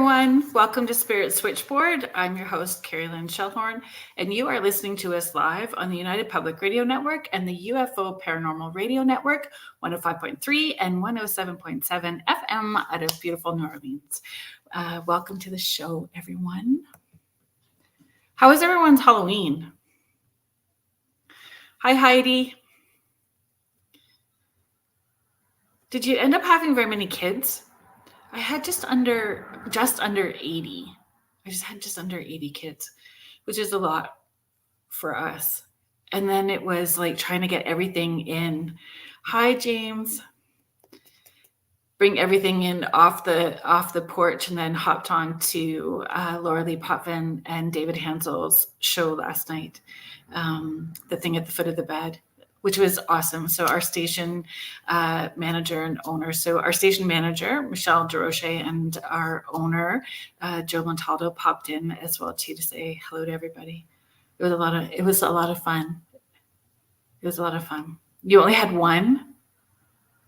everyone. Welcome to Spirit Switchboard. I'm your host, Carrie-Lynn Shellhorn, and you are listening to us live on the United Public Radio Network and the UFO Paranormal Radio Network, 105.3 and 107.7 FM out of beautiful New Orleans. Welcome to the show, everyone. How was everyone's Halloween? Hi, Heidi. Did you end up having very many kids? I had just under 80. I just had just under 80 kids, which is a lot for us. And then it was like trying to get everything in. Hi, James. Bring everything in off the porch, and then hopped on to Laura Lee Potvin and David Hansel's show last night, the thing at the foot of the bed, which was awesome. So our station manager and owner, our station manager, Michelle DeRoche, and our owner, Joe Montaldo, popped in as well too to say hello to everybody. It was a lot of fun. It was a lot of fun. You only had one?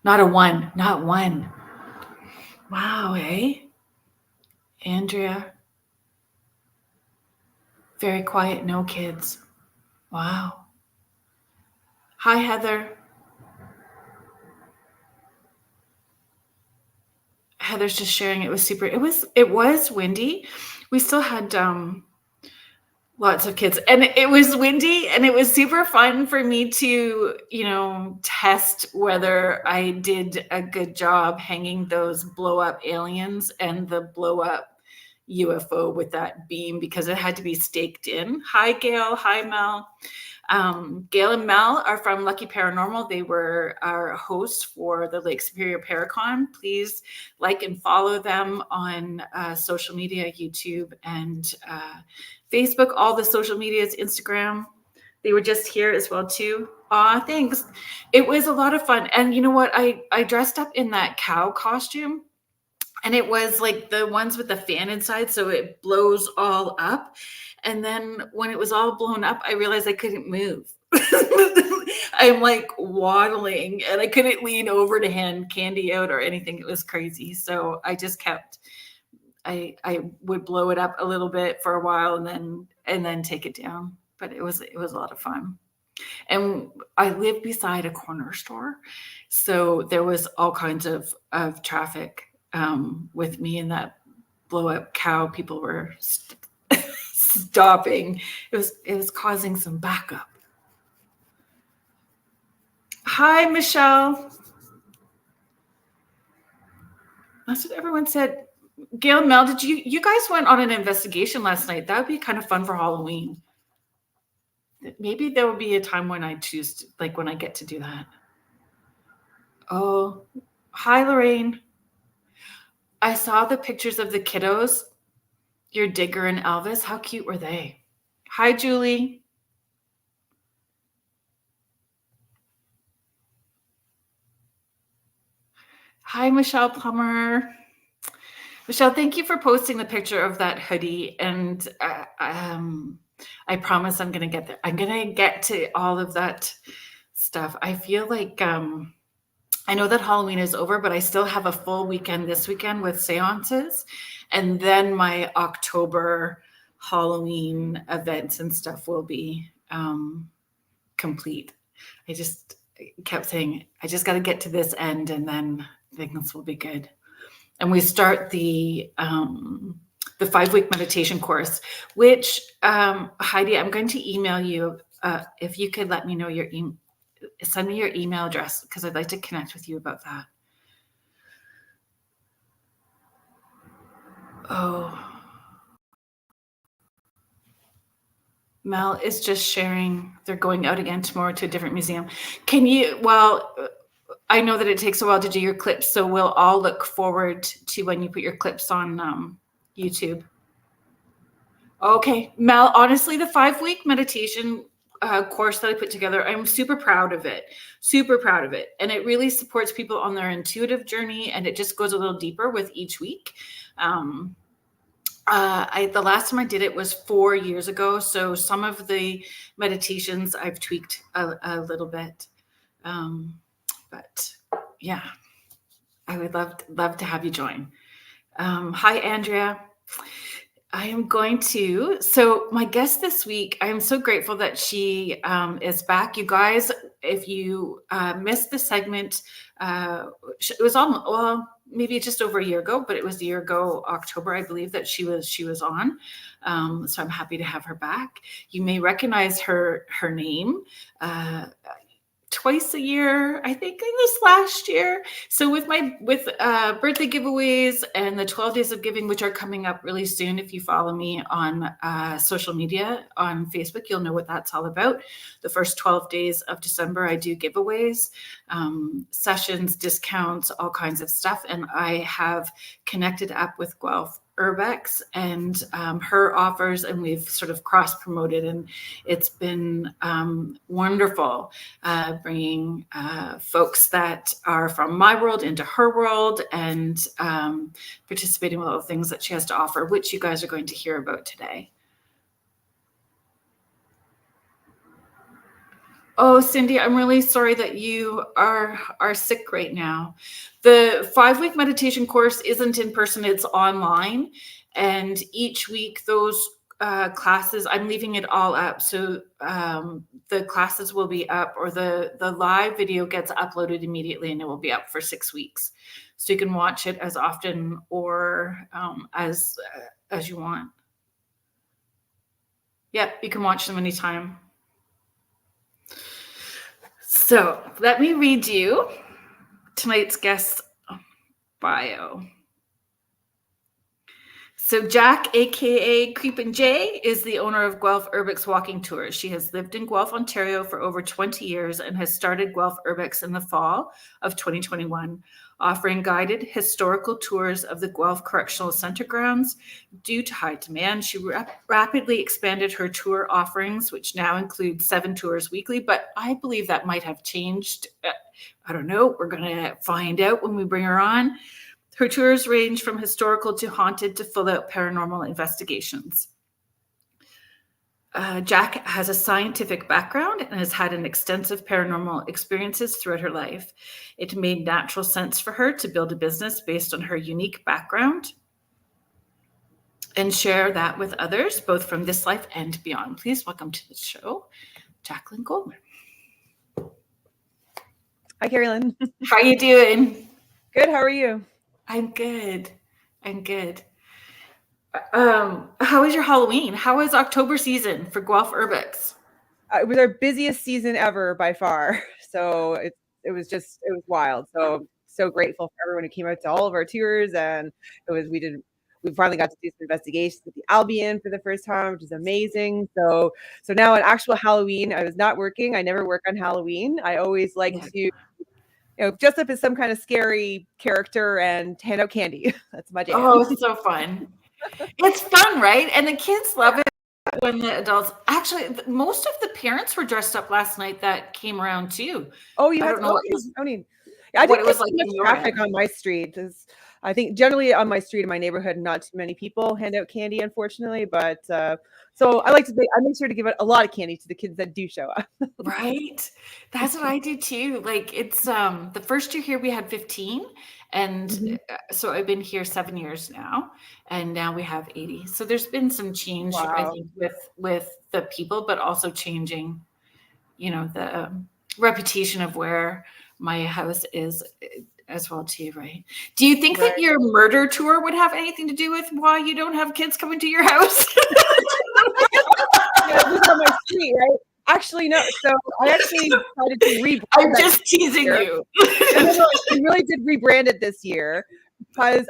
Not one. Wow, eh? Andrea. Very quiet, no kids. Wow. Hi, Heather. Heather's just sharing. It was super. It was windy. We still had lots of kids, and it was windy, and it was super fun for me to, test whether I did a good job hanging those blow up aliens and the blow up UFO with that beam, because it had to be staked in. Hi, Gail. Hi, Mel. Gail and Mel are from Lucky Paranormal. They were our hosts for the Lake Superior Paracon. Please like and follow them on social media, YouTube and Facebook, all the social medias, Instagram. They were just here as well too. Aw, thanks. It was a lot of fun. And you know what? I dressed up in that cow costume, and it was like the ones with the fan inside, so it blows all up. And then when it was all blown up, I realized I couldn't move. I'm like waddling, and I couldn't lean over to hand candy out or anything. It was crazy. So I just kept, I would blow it up a little bit for a while and then take it down. But it was a lot of fun. And I live beside a corner store, so there was all kinds of traffic with me and that blow up cow. People were stopping. It was causing some backup. Hi, Michelle. That's what everyone said. Gail, Mel, did you guys went on an investigation last night? That would be kind of fun for Halloween. Maybe there will be a time when I choose to, like when I get to do that. Oh, hi, Lorraine. I saw the pictures of the kiddos, your Digger and Elvis. How cute were they? Hi, Julie. Hi, Michelle Plummer. Michelle, thank you for posting the picture of that hoodie. And I promise I'm going to get there. I'm going to get to all of that stuff. I feel like I know that Halloween is over, but I still have a full weekend this weekend with seances. And then my October Halloween events and stuff will be complete. I just kept saying, I just got to get to this end, and then things will be good. And we start the 5-week meditation course, which Heidi, I'm going to email you if you could let me know your email. Send me your email address, because I'd like to connect with you about that. Oh. Mel is just sharing. They're going out again tomorrow to a different museum. I know that it takes a while to do your clips, so we'll all look forward to when you put your clips on YouTube. Okay, Mel, honestly, the 5-week meditation course that I put together, I'm super proud of it. And it really supports people on their intuitive journey, and it just goes a little deeper with each week. The last time I did it was 4 years ago. So some of the meditations I've tweaked a little bit. But yeah, I would love to have you join. Hi, Andrea. I am going to. So my guest this week, I am so grateful that she is back. You guys, if you missed the segment, it was on, well, maybe just over a year ago, but it was a year ago, October, I believe, that she was on. So I'm happy to have her back. You may recognize her name. Twice a year, I think, in this last year. So with birthday giveaways and the 12 days of giving, which are coming up really soon, if you follow me on social media on Facebook, you'll know what that's all about. The first 12 days of December, I do giveaways, sessions, discounts, all kinds of stuff. And I have connected up with Guelph Urbex and her offers, and we've sort of cross promoted, and it's been wonderful bringing folks that are from my world into her world and participating with all the things that she has to offer, which you guys are going to hear about today. Oh, Cindy, I'm really sorry that you are sick right now. The 5-week meditation course isn't in person, it's online. And each week those classes, I'm leaving it all up. So the classes will be up, or the live video gets uploaded immediately, and it will be up for 6 weeks. So you can watch it as often or as you want. Yep, you can watch them anytime. So let me read you tonight's guest bio. So Jac AKA Creepin J is the owner of Guelph Urbex Walking Tours. She has lived in Guelph, Ontario for over 20 years and has started Guelph Urbex in the fall of 2021, offering guided historical tours of the Guelph Correctional Centre Grounds. Due to high demand, she rapidly expanded her tour offerings, which now include 7 tours weekly, but I believe that might have changed. I don't know. We're going to find out when we bring her on. Her tours range from historical to haunted to full-out paranormal investigations. Jac has a scientific background and has had an extensive paranormal experiences throughout her life. It made natural sense for her to build a business based on her unique background and share that with others, both from this life and beyond. Please welcome to the show, Jaclyn Goldman. Hi, Carolyn. How are you doing? Good. How are you? I'm good. How was your Halloween? How was October season for Guelph Urbex? It was our busiest season ever by far. So it was wild. So grateful for everyone who came out to all of our tours, and we finally got to do some investigations with the Albion for the first time, which is amazing. So now on actual Halloween, I was not working. I never work on Halloween. I always like to dress up as some kind of scary character and hand out candy. That's my jam. Oh, so fun. It's fun, right? And the kids love it when the adults, actually, most of the parents were dressed up last night that came around too. Oh, you I had don't know I didn't get much traffic on my street. I think generally on my street in my neighborhood, not too many people hand out candy, unfortunately. But so I make sure to give a lot of candy to the kids that do show up. Right. That's what I do too. Like it's the first year here we had 15, and so I've been here 7 years now, and now we have 80. So there's been some change, I think, with the people, but also changing, the reputation of where my house is as well too, right? Do you think that your murder tour would have anything to do with why you don't have kids coming to your house? On my street, right? Actually, no. So I actually decided to rebrand. I'm just teasing you. I really did rebrand it this year because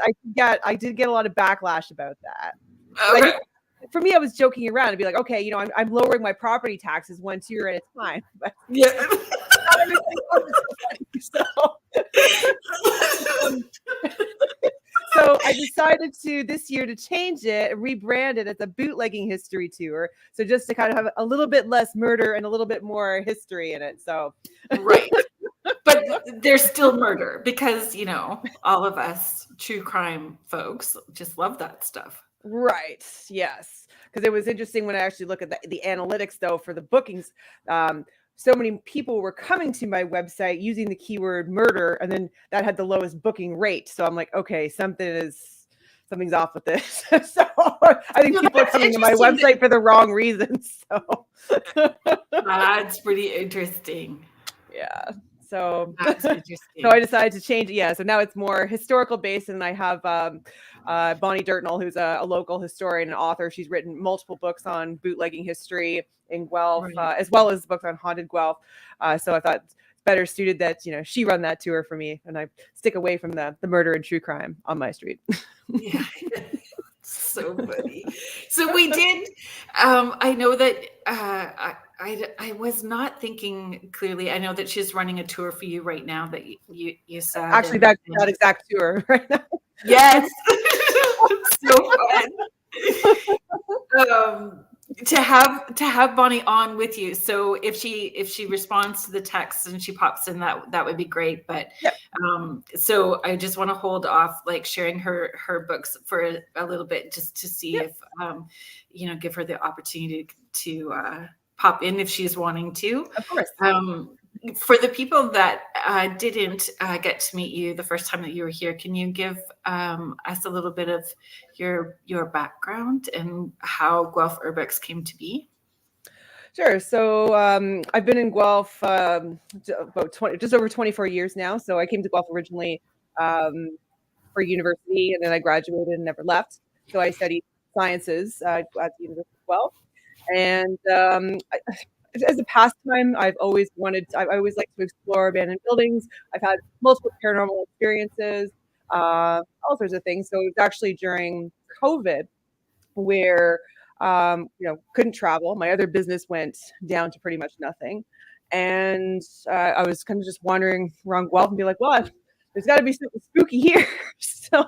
I did get a lot of backlash about that. Okay. For me, I was joking around and be like, okay, I'm lowering my property taxes 1 tier at a time. But yeah. So I decided this year to change it, rebrand it as a bootlegging history tour. So just to kind of have a little bit less murder and a little bit more history in it. So right. But there's still murder because, all of us true crime folks just love that stuff. Right. Yes. Because it was interesting when I actually look at the analytics, though, for the bookings. So many people were coming to my website using the keyword murder, and then that had the lowest booking rate. So I'm like, okay, something is something's off with this. So I think people are That's coming to my interesting. website for the wrong reasons. So That's pretty interesting. yeah. So That's so interesting. I decided to change it. Yeah. So now it's more historical based, and I have Bonnie Dirtnell, who's a local historian and author. She's written multiple books on bootlegging history in Guelph, Right. as well as books on haunted Guelph. So I thought it's better suited that she run that tour for me, and I stick away from the murder and true crime on my street. Yeah. So funny. So we did. I know that I was not thinking clearly. I know that she's running a tour for you right now. That you said. Actually, that exact tour right now. Yes. So fun. To have Bonnie on with you. So if she responds to the text and she pops in, that would be great. But Yep. So I just want to hold off like sharing her books for a little bit, just to see Yep. if give her the opportunity to pop in if she's wanting to. Of course. For the people that didn't get to meet you the first time that you were here, can you give us a little bit of your background and how Guelph Urbex came to be? Sure. So I've been in Guelph about just over 24 years now. So I came to Guelph originally for university, and then I graduated and never left. So I studied sciences at the University of Guelph, and as a pastime, I always like to explore abandoned buildings. I've had multiple paranormal experiences, all sorts of things. So it was actually during COVID where couldn't travel. My other business went down to pretty much nothing, and I was kind of just wandering around Guelph and be like, well, there's got to be something spooky here. So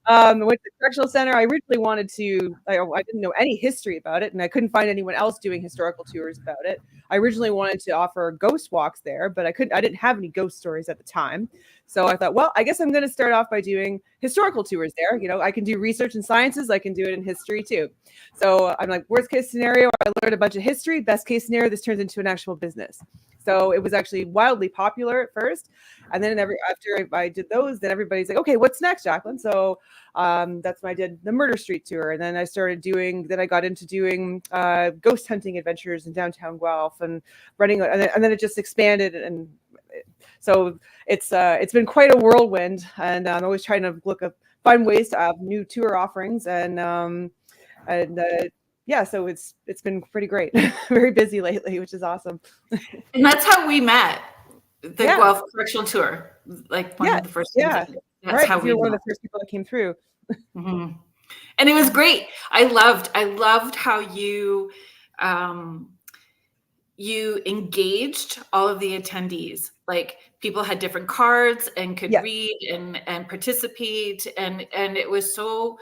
I went to the correctional center. I originally wanted to, I didn't know any history about it, and I couldn't find anyone else doing historical tours about it. I originally wanted to offer ghost walks there, but I didn't have any ghost stories at the time. So I thought, well, I guess I'm going to start off by doing historical tours there. I can do research in sciences. I can do it in history too. So I'm like, worst case scenario, I learned a bunch of history. Best case scenario, this turns into an actual business. So it was actually wildly popular at first. And then after I did those, then everybody's like, okay, what's next, Jaclyn? So that's when I did the Murder Street tour. And then I got into doing ghost hunting adventures in downtown Guelph and running, and then it just expanded. And so it's been quite a whirlwind, and I'm always trying to find ways to have new tour offerings. Yeah, so it's been pretty great. Very busy lately, which is awesome. And that's how we met. The Guelph Correctional Tour, like one of the first. Yeah, that's how you're one of the first people that came through. Mm-hmm. And it was great. I loved how you engaged all of the attendees. Like people had different cards and could read and participate, and it was so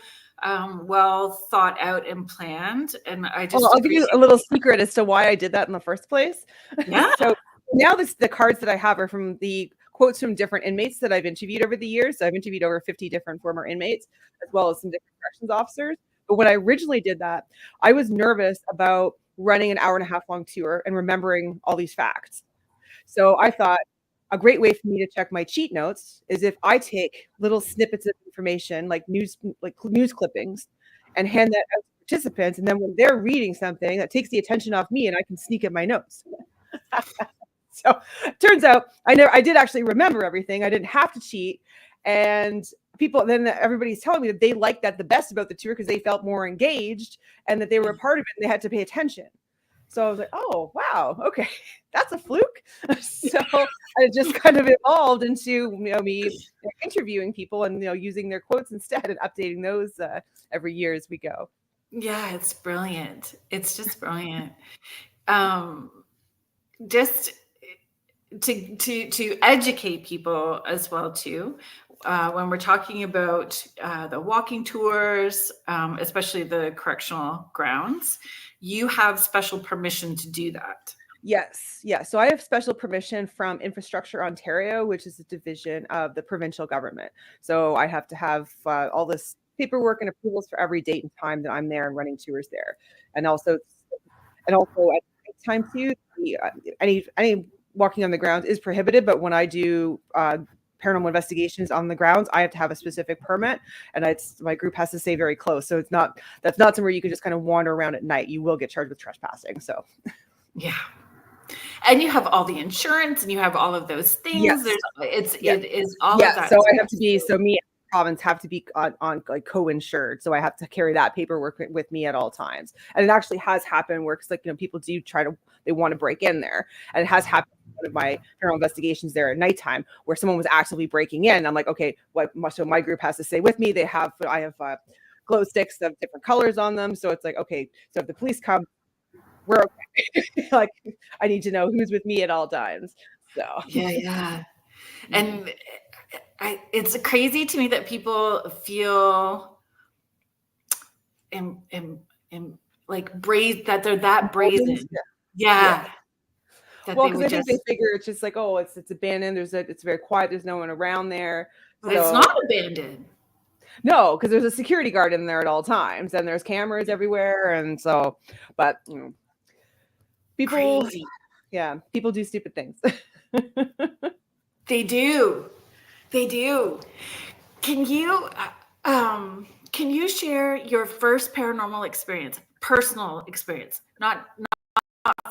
well thought out and planned. And I'll give you a little secret as to why I did that in the first place. Yeah. So now the cards that I have are from the quotes from different inmates that I've interviewed over the years. So I've interviewed over 50 different former inmates, as well as some different corrections officers. But when I originally did that, I was nervous about running an hour-and-a-half long tour and remembering all these facts. So I thought a great way for me to check my cheat notes is if I take little snippets of information, like news clippings, and hand that out to participants. And then when they're reading something, that takes the attention off me, and I can sneak in my notes. So it turns out I did actually remember everything. I didn't have to cheat. And everybody's telling me that they liked that the best about the tour because they felt more engaged and that they were a part of it and they had to pay attention. So I was like, oh, wow, okay, that's a fluke. So it just kind of evolved into me interviewing people and using their quotes instead and updating those every year as we go. Yeah, it's brilliant. It's just brilliant. Just to educate people as well too, when we're talking about the walking tours, especially the correctional grounds, you have special permission to do that. Yes. Yeah. So I have special permission from Infrastructure Ontario, which is a division of the provincial government. So I have to have all this paperwork and approvals for every date and time that I'm there and running tours there. And also at the time too, any walking on the grounds is prohibited. But when I do paranormal investigations on the grounds, I have to have a specific permit, and my group has to stay very close. So that's not somewhere you can just kind of wander around at night. You will get charged with trespassing. So yeah. And you have all the insurance and you have all of those things. yes, It is all of that. So I have to be, so me and the province have to be on like co-insured. So I have to carry that paperwork with me at all times. And it actually has happened where, like, people do they want to break in there. And it has happened in one of my paranormal investigations there at nighttime where someone was actively breaking in. I'm like, okay, so my group has to stay with me. I have glow sticks of different colors on them. So it's like, okay, so if the police come, we're okay. Like, I need to know who's with me at all times. So yeah. And it's crazy to me that people feel like that they're that brazen. Yeah. Well, because I think they figure it's just like, oh, it's abandoned. It's very quiet. There's no one around there. But it's not abandoned. No, because there's a security guard in there at all times, and there's cameras everywhere, and so. But people, crazy. Yeah, people do stupid things. They do. Can you share your first paranormal experience, personal experience, not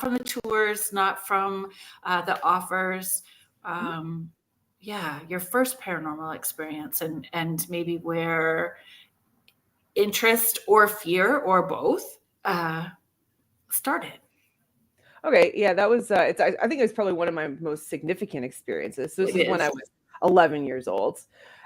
from the tours, not from the offers? Your first paranormal experience, and maybe where interest or fear or both started. Okay, yeah, that was. I think it was probably one of my most significant experiences. So this is when I was 11 years old,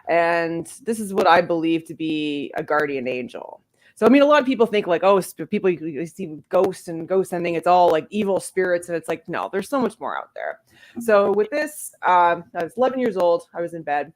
and this is what I believe to be a guardian angel. So I mean, a lot of people think like, oh, people you see ghosts and ghost sending, it's all like evil spirits, and it's like, no, there's so much more out there. So with this, I was 11 years old. I was in bed,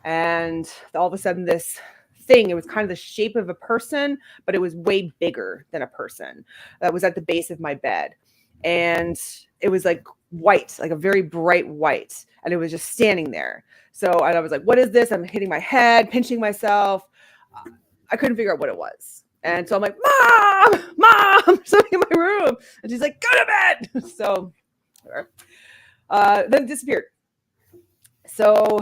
and all of a sudden, this thing, it was kind of the shape of a person, but it was way bigger than a person. That was at the base of my bed. And it was like white, like a very bright white. And it was just standing there. So, and I was like, what is this? I'm hitting my head, pinching myself. I couldn't figure out what it was. And so I'm like, Mom, something in my room. And she's like, go to bed. So then it disappeared. So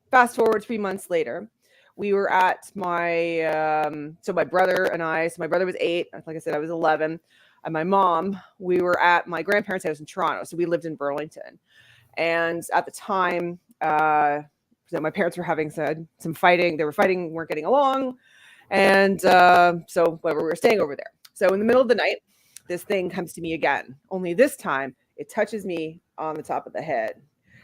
fast forward 3 months later, we were at my brother and I, so my brother was 8. Like I said, I was 11. And my mom, we were at my grandparents' house in Toronto. So we lived in Burlington. And at the time, so my parents were having some fighting. They were fighting, weren't getting along. And so whatever, we were staying over there. So in the middle of the night, this thing comes to me again. Only this time, it touches me on the top of the head.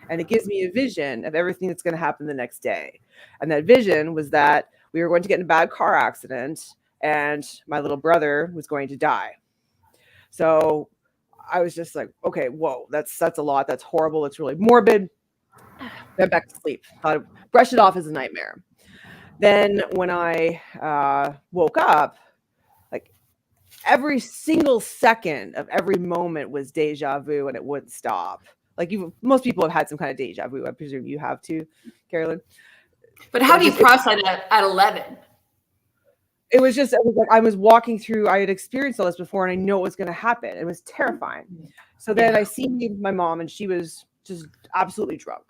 And it gives me a vision of everything that's going to happen the next day. And that vision was that we were going to get in a bad car accident and my little brother was going to die. So I was just like, okay, whoa, that's a lot. That's horrible. It's really morbid. Went back to sleep. Thought I'd brush it off as a nightmare. Then when I woke up, like every single second of every moment was deja vu and it wouldn't stop. Like most people have had some kind of deja vu. I presume you have too, Carolyn. But how do you process it at 11? It was like I was walking through, I had experienced all this before and I know it was going to happen. It was terrifying. So then I see my mom and she was just absolutely drunk.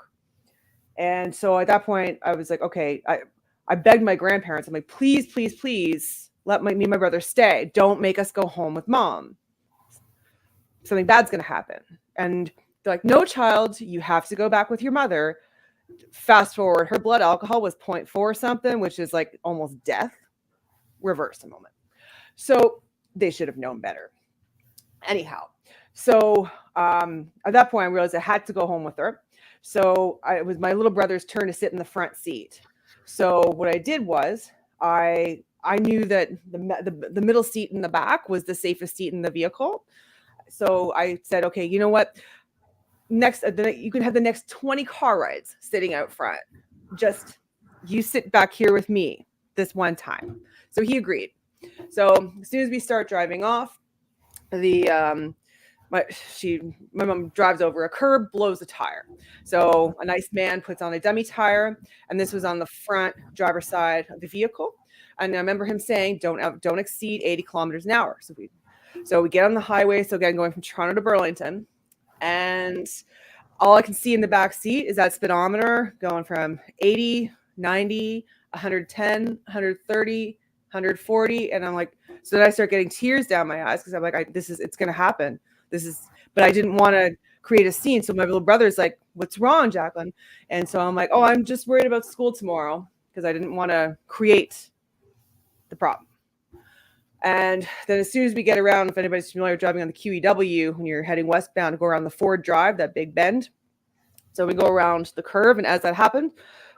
And so at that point I was like, okay, I begged my grandparents. I'm like, please let me and my brother stay. Don't make us go home with mom. Something bad's going to happen. And they're like, no, child, you have to go back with your mother. Fast forward, her blood alcohol was 0.4 something, which is like almost death. Reverse a moment. So they should have known better. Anyhow, so at that point, I realized I had to go home with her. So it was my little brother's turn to sit in the front seat. So what I did was I knew that the middle seat in the back was the safest seat in the vehicle. So I said, okay, you know what? Next, you can have the next 20 car rides sitting out front. Just you sit back here with me this one time. So he agreed. So as soon as we start driving off, my mom drives over a curb, blows a tire. So a nice man puts on a dummy tire, and this was on the front driver's side of the vehicle. And I remember him saying, don't exceed 80 kilometers an hour. So we get on the highway. So again, going from Toronto to Burlington, and all I can see in the back seat is that speedometer going from 80, 90, 110, 130, 140. And I'm like, so then I start getting tears down my eyes because I'm like, it's going to happen. But I didn't want to create a scene. So my little brother's like, what's wrong, Jaclyn? And so I'm like, oh, I'm just worried about school tomorrow because I didn't want to create the problem. And then as soon as we get around, if anybody's familiar with driving on the QEW, when you're heading westbound, go around the Ford Drive, that big bend. So we go around the curve, and as that happened,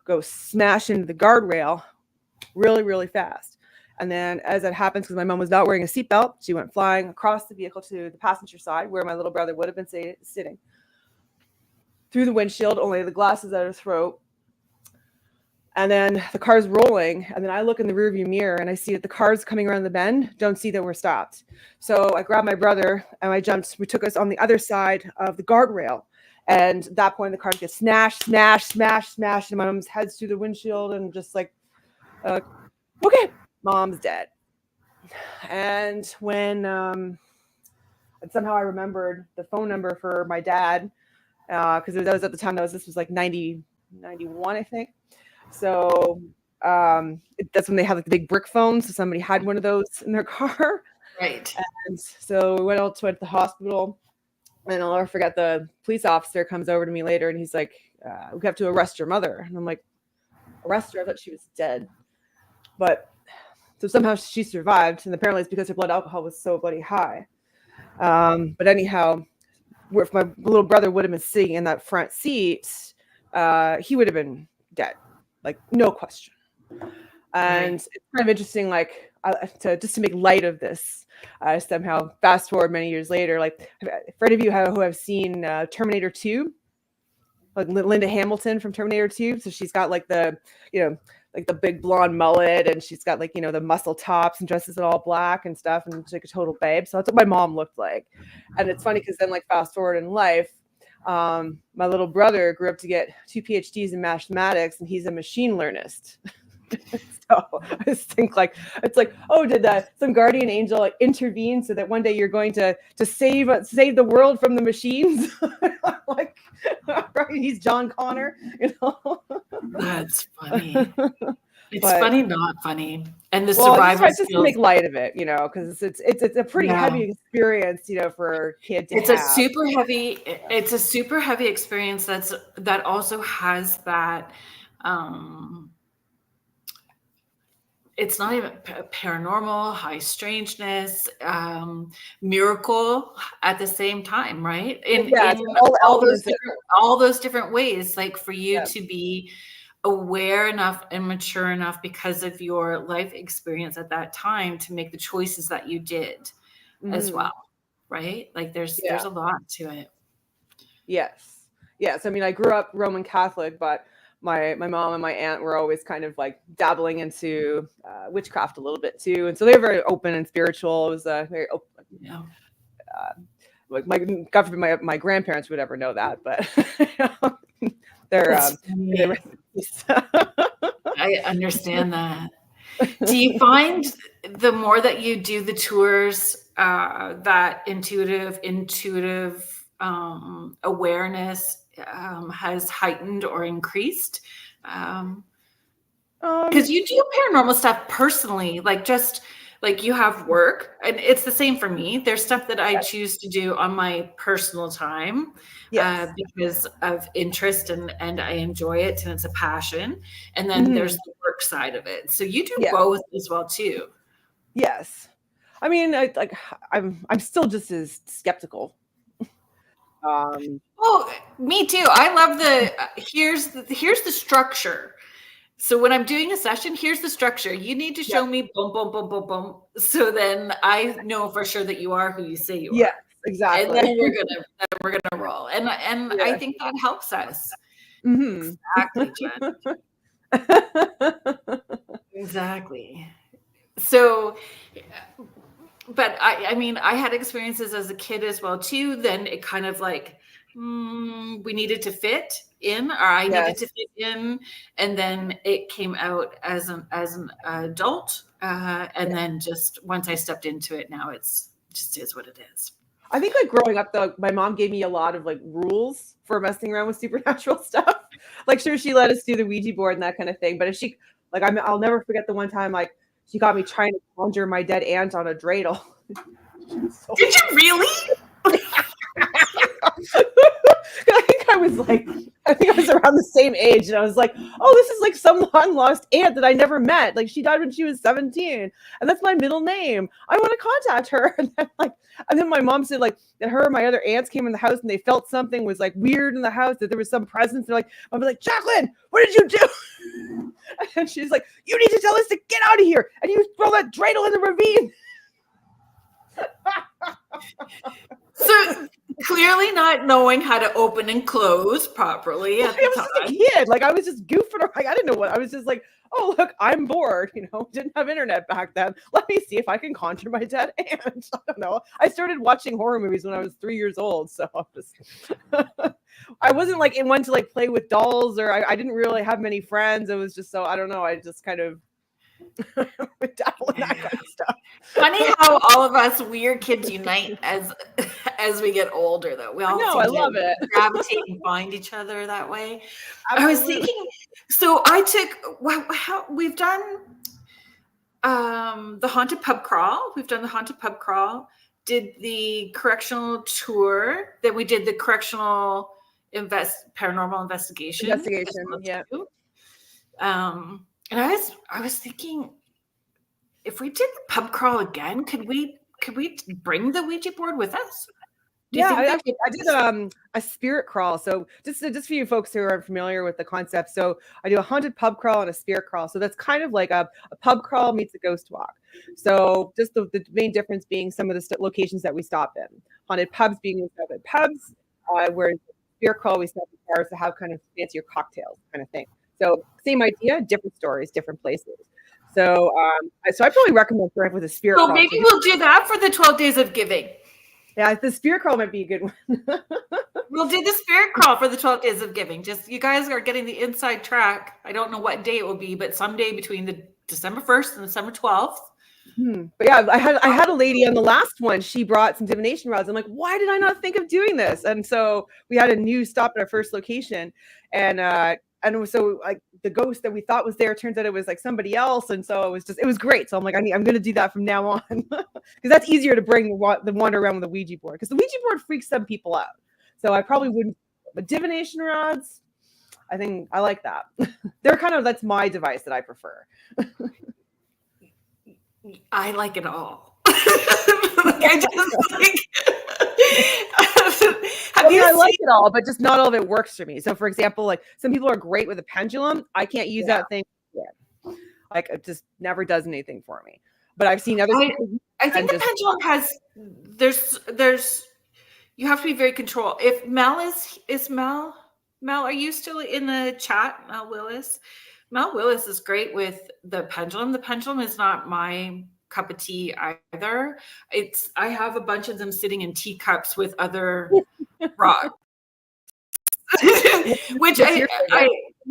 go smash into the guardrail really, really fast. And then as that happens, because my mom was not wearing a seatbelt, she went flying across the vehicle to the passenger side where my little brother would have been sitting. Through the windshield, only the glasses at her throat. And then the car's rolling, and then I look in the rearview mirror and I see that the car's coming around the bend, don't see that we're stopped. So I grabbed my brother and we took us on the other side of the guardrail. And at that point, the car gets smashed, and my mom's heads through the windshield and just like, okay, mom's dead. And when, and somehow I remembered the phone number for my dad, because that was at the time, this was like 91, I think. So that's when they had like the big brick phones. So somebody had one of those in their car. Right. And so we went to the hospital, and I'll never forget, the police officer comes over to me later and he's like, we have to arrest your mother. And I'm like, arrest her? I thought she was dead. But so somehow she survived. And apparently it's because her blood alcohol was so bloody high. But anyhow, if my little brother would have been sitting in that front seat, he would have been dead. Like, no question. And it's kind of interesting, like, just to make light of this, somehow fast forward many years later, like, for any of you who have seen Terminator 2, like Linda Hamilton from Terminator 2, so she's got like the, like the big blonde mullet, and she's got like, the muscle tops and dresses in all black and stuff, and she's like a total babe. So that's what my mom looked like. And it's funny because then, like, fast forward in life, my little brother grew up to get 2 PhDs in mathematics, and he's a machine learnist. So I just think, like, it's like, oh, did some guardian angel like intervene so that one day you're going to save the world from the machines? Like, right? He's John Connor, That's funny. It's funny, not funny. And the well, survival just to make light of it, because it's a pretty heavy experience, for a kid to it's have. It's a super heavy experience that also has that it's not even paranormal, high strangeness, miracle at the same time, right? In all those different ways, like for you to be aware enough and mature enough because of your life experience at that time to make the choices that you did as well, right? Like there's a lot to it. Yes. I mean, I grew up Roman Catholic, but my mom and my aunt were always kind of like dabbling into witchcraft a little bit too, and so they were very open and spiritual. It was very open. Like my grandparents would ever know that, but they're I understand that. Do you find the more that you do the tours, that intuitive awareness has heightened or increased? Because you do paranormal stuff personally, like just like you have work, and it's the same for me. There's stuff that I choose to do on my personal time because of interest and I enjoy it and it's a passion. And then there's the work side of it. So you do both as well too. Yes. I mean, I'm still just as skeptical. Oh, me too. I love here's the structure. So when I'm doing a session, here's the structure. You need to show me boom, boom, boom, boom, boom. So then I know for sure that you are who you say you are. Yeah, exactly. And then we're gonna roll. And I think that helps us. Exactly, Jen. Exactly. So, but I mean, I had experiences as a kid as well too. Then it kind of like we needed to fit in, or I needed to fit in, and then it came out as an adult, and then just once I stepped into it, now it's just is what it is. I think like growing up though, my mom gave me a lot of like rules for messing around with supernatural stuff. Like sure, she let us do the Ouija board and that kind of thing. But if she like I'll never forget the one time like she got me trying to conjure my dead aunt on a dreidel. So Did you really? I think I was around the same age, and I was like, "Oh, this is like some long lost aunt that I never met. Like she died when she was 17, and that's my middle name. I want to contact her." And then my mom said like that her and my other aunts came in the house and they felt something was like weird in the house, that there was some presence. They're like, "I'll be like, Jaclyn, what did you do?" And she's like, "You need to tell us to get out of here, and you throw that dreidel in the ravine." So clearly not knowing how to open and close properly at the I was just a time. kid. Like I was just goofing around. Like, I didn't know what I was just like, oh look, I'm bored. Didn't have internet back then. Let me see if I can conjure my dead aunt. I don't know. I started watching horror movies when I was 3 years old. So I'm just I wasn't like in one to like play with dolls, or I didn't really have many friends. It was just so I don't know. I just kind of dabble in that kind of stuff. Funny how all of us weird kids unite as we get older, though. We all I love it. Gravitate and find each other that way. Absolutely. I was thinking, so I took how we've done the haunted pub crawl. We've done the haunted pub crawl. Did the correctional tour. Then we did the correctional paranormal investigation. Yeah. And I was thinking, if we did the pub crawl again, could we bring the Ouija board with us? I did a spirit crawl. So just for you folks who aren't familiar with the concept, so I do a haunted pub crawl and a spirit crawl. So that's kind of like a pub crawl meets a ghost walk. So just the main difference being some of the locations that we stop in. Haunted pubs being we stop at pubs, whereas spirit crawl we stop at bars to have kind of fancier cocktails kind of thing. So same idea, different stories, different places. So I probably recommend starting with a spirit crawl. So maybe we'll do that for the 12 days of giving. Yeah, the spirit crawl might be a good one. We'll do the spirit crawl for the 12 days of giving. Just you guys are getting the inside track. I don't know what day it will be, but someday between the December 1st and December 12th. But yeah, I had a lady on the last one. She brought some divination rods. I'm like, why did I not think of doing this? And so we had a new stop at our first location, and so like the ghost that we thought was there turns out it was like somebody else, and so it was great. So I'm like, I'm going to do that from now on because that's easier to bring the wander around with a Ouija board, because the Ouija board freaks some people out. So I probably wouldn't. But divination rods, I think I like that. That's my device that I prefer. I like it all. I just I like it all, but just not all of it works for me. So, for example, like some people are great with a pendulum. I can't use that thing. Like it just never does anything for me. But I've seen other people. I think the pendulum has. There's. You have to be very controlled. If Mel is Mel, are you still in the chat? Mel Willis. Mel Willis is great with the pendulum. The pendulum is not my cup of tea either. I have a bunch of them sitting in teacups with other rocks. Which and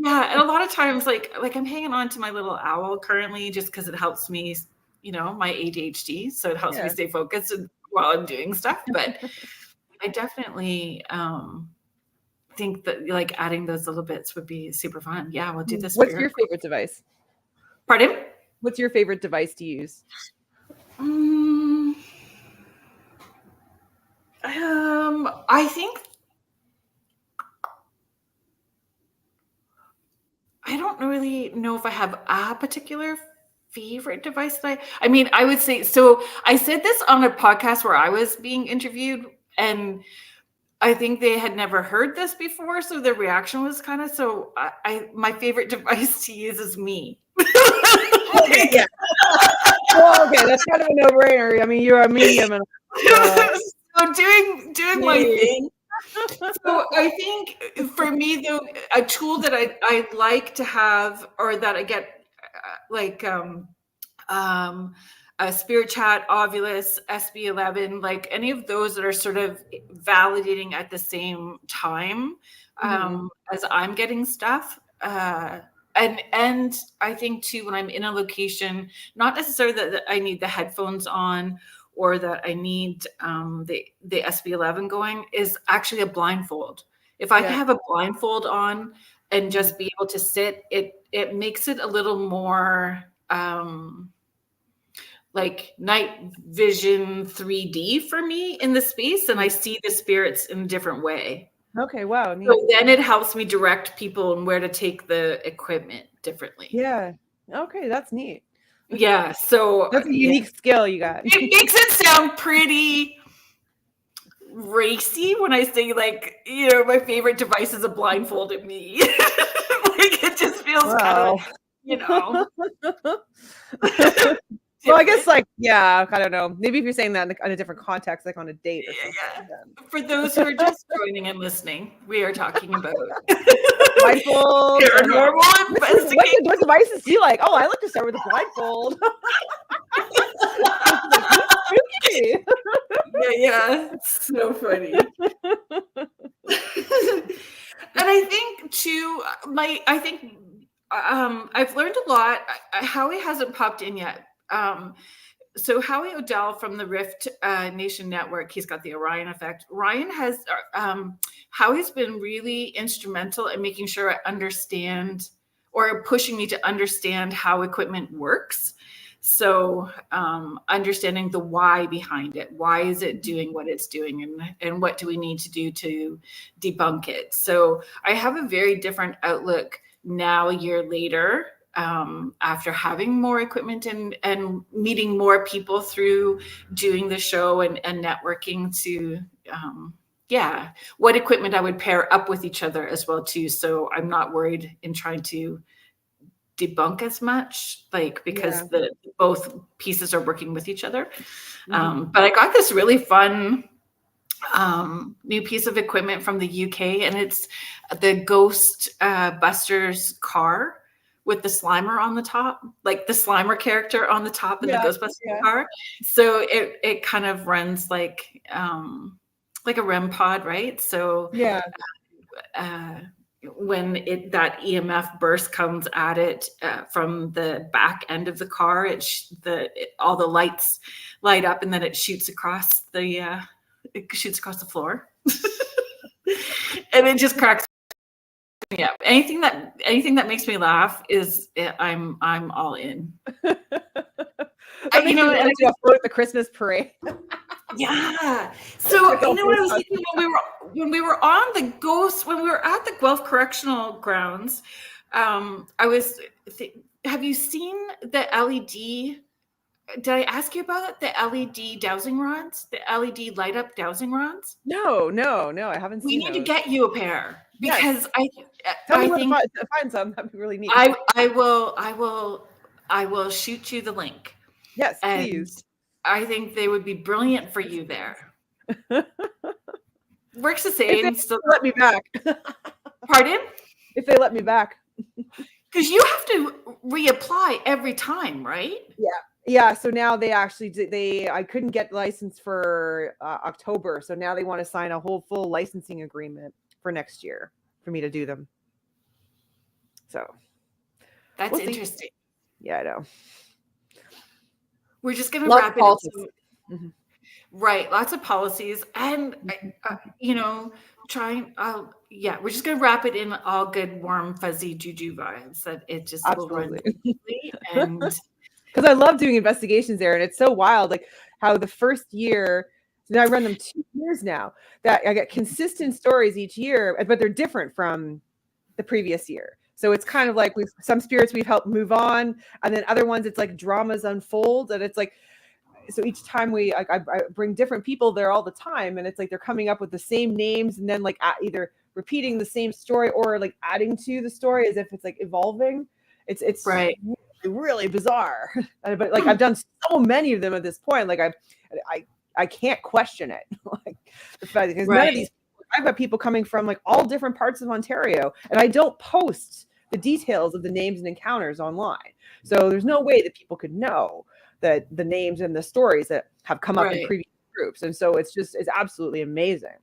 a lot of times like I'm hanging on to my little owl currently just because it helps me, my ADHD. So it helps me stay focused while I'm doing stuff. But I definitely think that like adding those little bits would be super fun. Yeah, we'll do this. What's your favorite device? Pardon? What's your favorite device to use? I think I don't really know if I have a particular favorite device that I would say, so I said this on a podcast where I was being interviewed, and I think they had never heard this before, so their reaction was kind of my favorite device to use is me. Yeah. Well, okay, that's kind of a no-brainer. I mean, you're a medium, and so doing my thing. So I think for me, though, a tool that I like to have, or that I get a Spirit Chat, Ovulus, SB11, like any of those that are sort of validating at the same time as I'm getting stuff. And I think too, when I'm in a location, not necessarily that I need the headphones on or that I need the SB11 going is actually a blindfold. If I can have a blindfold on and just be able to sit, it makes it a little more like night vision 3D for me in the space, and I see the spirits in a different way. Okay, wow. Neat. So then it helps me direct people and where to take the equipment differently. Yeah. Okay, that's neat. Yeah, so that's a unique skill you got. It makes it sound pretty racy when I say, like, you know, my favorite device is a blindfolded me. Like, it just feels kind of, you know. Well, I guess, like, yeah, I don't know. Maybe if you're saying that in a different context, like on a date or something. Yeah. For those who are just joining and listening, we are talking about blindfold, paranormal investigation. What devices do you like? Oh, I like to start with a blindfold. Yeah, it's so funny. And I think too, I've learned a lot. Howie hasn't popped in yet. So Howie O'Dell from the Rift Nation Network, he's got the Orion Effect. Ryan has, Howie's been really instrumental in making sure I understand, or pushing me to understand how equipment works. So understanding the why behind it. Why is it doing what it's doing, and what do we need to do to debunk it? So I have a very different outlook now, a year later, after having more equipment and meeting more people through doing the show and networking to, what equipment I would pair up with each other as well too. So I'm not worried in trying to debunk as much, like, because the both pieces are working with each other. But I got this really fun new piece of equipment from the UK, and it's the Ghost Busters car with the Slimer on the top, like the Slimer character on the top in the Ghostbusters car. So it kind of runs like a REM pod, right? So when that EMF burst comes at it from the back end of the car, all the lights light up, and then it shoots across the floor, and it just cracks me up. Anything that makes me laugh is I'm all in. You know, and I float at the Christmas parade. Yeah. So you know what I was thinking when we were at the Guelph Correctional Grounds, have you seen the LED? Did I ask you about it? The LED dowsing rods, the LED light up dowsing rods? No, I haven't seen. We need to get you a pair, because I think to find some. That'd be really neat. I will shoot you the link. Yes, please. I think they would be brilliant for you there. Works the same. Still let me back. Pardon? If they let me back. Because you have to reapply every time, right? Yeah. So now they actually I couldn't get license for October. So now they want to sign a whole full licensing agreement for next year for me to do them. So that's interesting. Yeah, I know. We're just going to wrap it in. Right. Lots of policies. And, we're just going to wrap it in all good, warm, fuzzy juju vibes that it just will run easily. And because I love doing investigations there. And it's so wild, like how the first year, so now I run them 2 years now, that I get consistent stories each year, but they're different from the previous year. So it's kind of like some spirits we've helped move on, and then other ones it's like dramas unfold, and it's like, so each time I bring different people there all the time, and it's like they're coming up with the same names, and then like either repeating the same story or like adding to the story as if it's like evolving. It's right. Really bizarre, but like I've done so many of them at this point, like I can't question it. Like the fact, because none of these. I've got people coming from like all different parts of Ontario, and I don't post the details of the names and encounters online. So there's no way that people could know that the names and the stories that have come up in previous groups. And so it's absolutely amazing.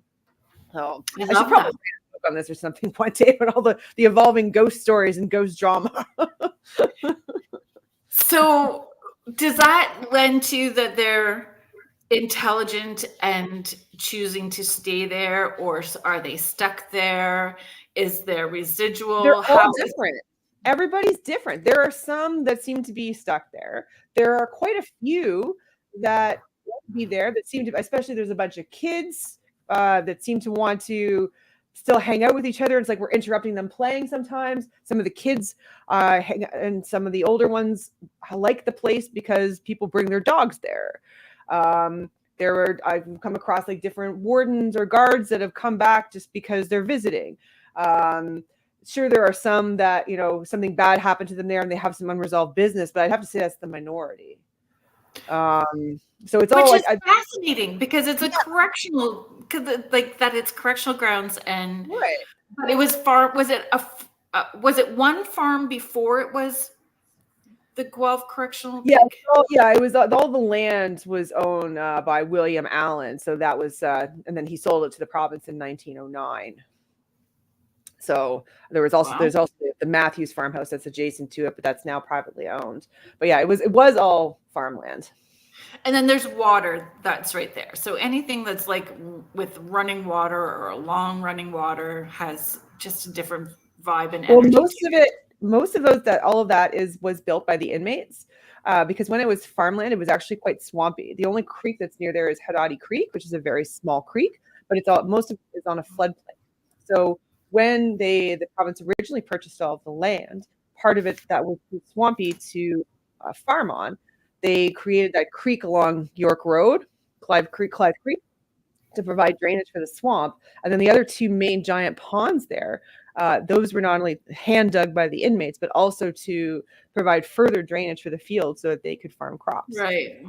So I should probably book on this or something one day, but all the evolving ghost stories and ghost drama. So does that lend to that intelligent and choosing to stay there, or are they stuck there? Is there They're residual? all How is different. Everybody's different. There are some that seem to be stuck there. There are quite a few that want to be there that seem to, especially there's a bunch of kids that seem to want to still hang out with each other. It's like we're interrupting them playing sometimes. Some of the kids and some of the older ones like the place because people bring their dogs there. I've come across like different wardens or guards that have come back just because they're visiting. Sure, there are some that, something bad happened to them there and they have some unresolved business, but I'd have to say that's the minority. So it's all which like is fascinating because it's a correctional, like that it's correctional grounds, and right. but it was farm. Was it one farm before it was the Guelph Correctional? Yeah, it was all the land was owned by William Allen, so that was, and then he sold it to the province in 1909. So there's also the Matthews farmhouse that's adjacent to it, but that's now privately owned. But yeah, it was all farmland. And then there's water that's right there. So anything that's like with running water or a long running water has just a different vibe and energy. Well, most of those all of that was built by the inmates. Because when it was farmland, it was actually quite swampy. The only creek that's near there is Hadadi Creek, which is a very small creek, but most of it is on a floodplain. So when the province originally purchased all of the land, part of it that was too swampy to farm on, they created that creek along York Road, Clive Creek, to provide drainage for the swamp. And then the other two main giant ponds there, those were not only hand dug by the inmates, but also to provide further drainage for the field so that they could farm crops. Right.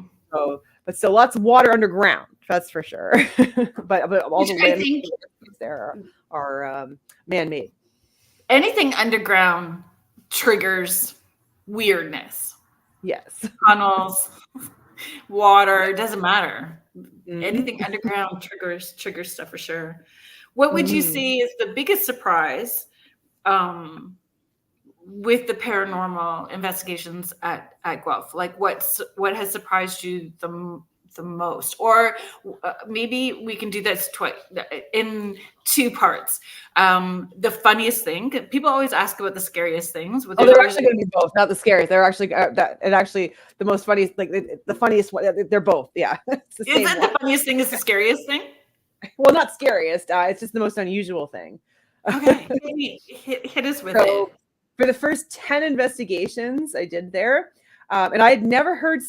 But still lots of water underground, that's for sure. but all the land there are man-made. Anything underground triggers weirdness. Yes. Tunnels, water, it doesn't matter. Mm-hmm. Anything underground triggers stuff for sure. What would you say is the biggest surprise with the paranormal investigations at Guelph? Like what has surprised you the most? Or maybe we can do this in two parts. The funniest thing, people always ask about the scariest things. They're actually going to be both, not the scariest. They're actually the most funniest, like the funniest one. They're both. Yeah. The funniest thing is the scariest thing? Well, not scariest. It's just the most unusual thing. Okay. Hit us with it. For the first 10 investigations I did there, and I had never heard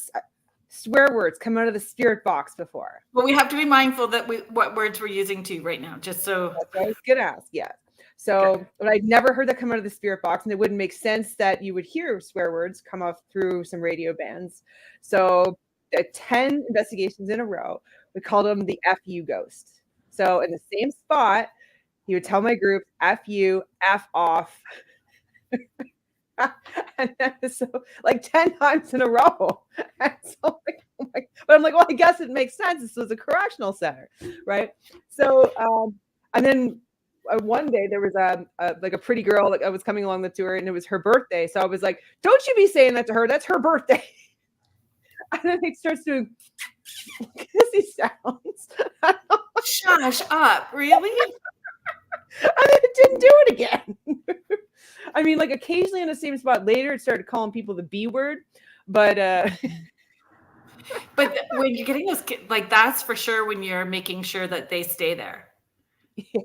swear words come out of the spirit box before. Well, we have to be mindful that what words we're using too right now, just so. That's what I was gonna ask. Yeah. So, but I'd never heard that come out of the spirit box, and it wouldn't make sense that you would hear swear words come off through some radio bands. So, 10 investigations in a row, we called them the FU ghost. So, in the same spot, he would tell my group, F you, F off. And then, so like 10 times in a row. And so but I'm like, well, I guess it makes sense. This was a correctional center, right? So, and then one day there was like a pretty girl that was coming along the tour, and it was her birthday. So I was like, don't you be saying that to her. That's her birthday. And then it starts doing kissy sounds. Shush up, really? And it didn't do it again. I mean, like occasionally in the same spot later, it started calling people the B word, but when you're getting those, like that's for sure when you're making sure that they stay there. Yeah.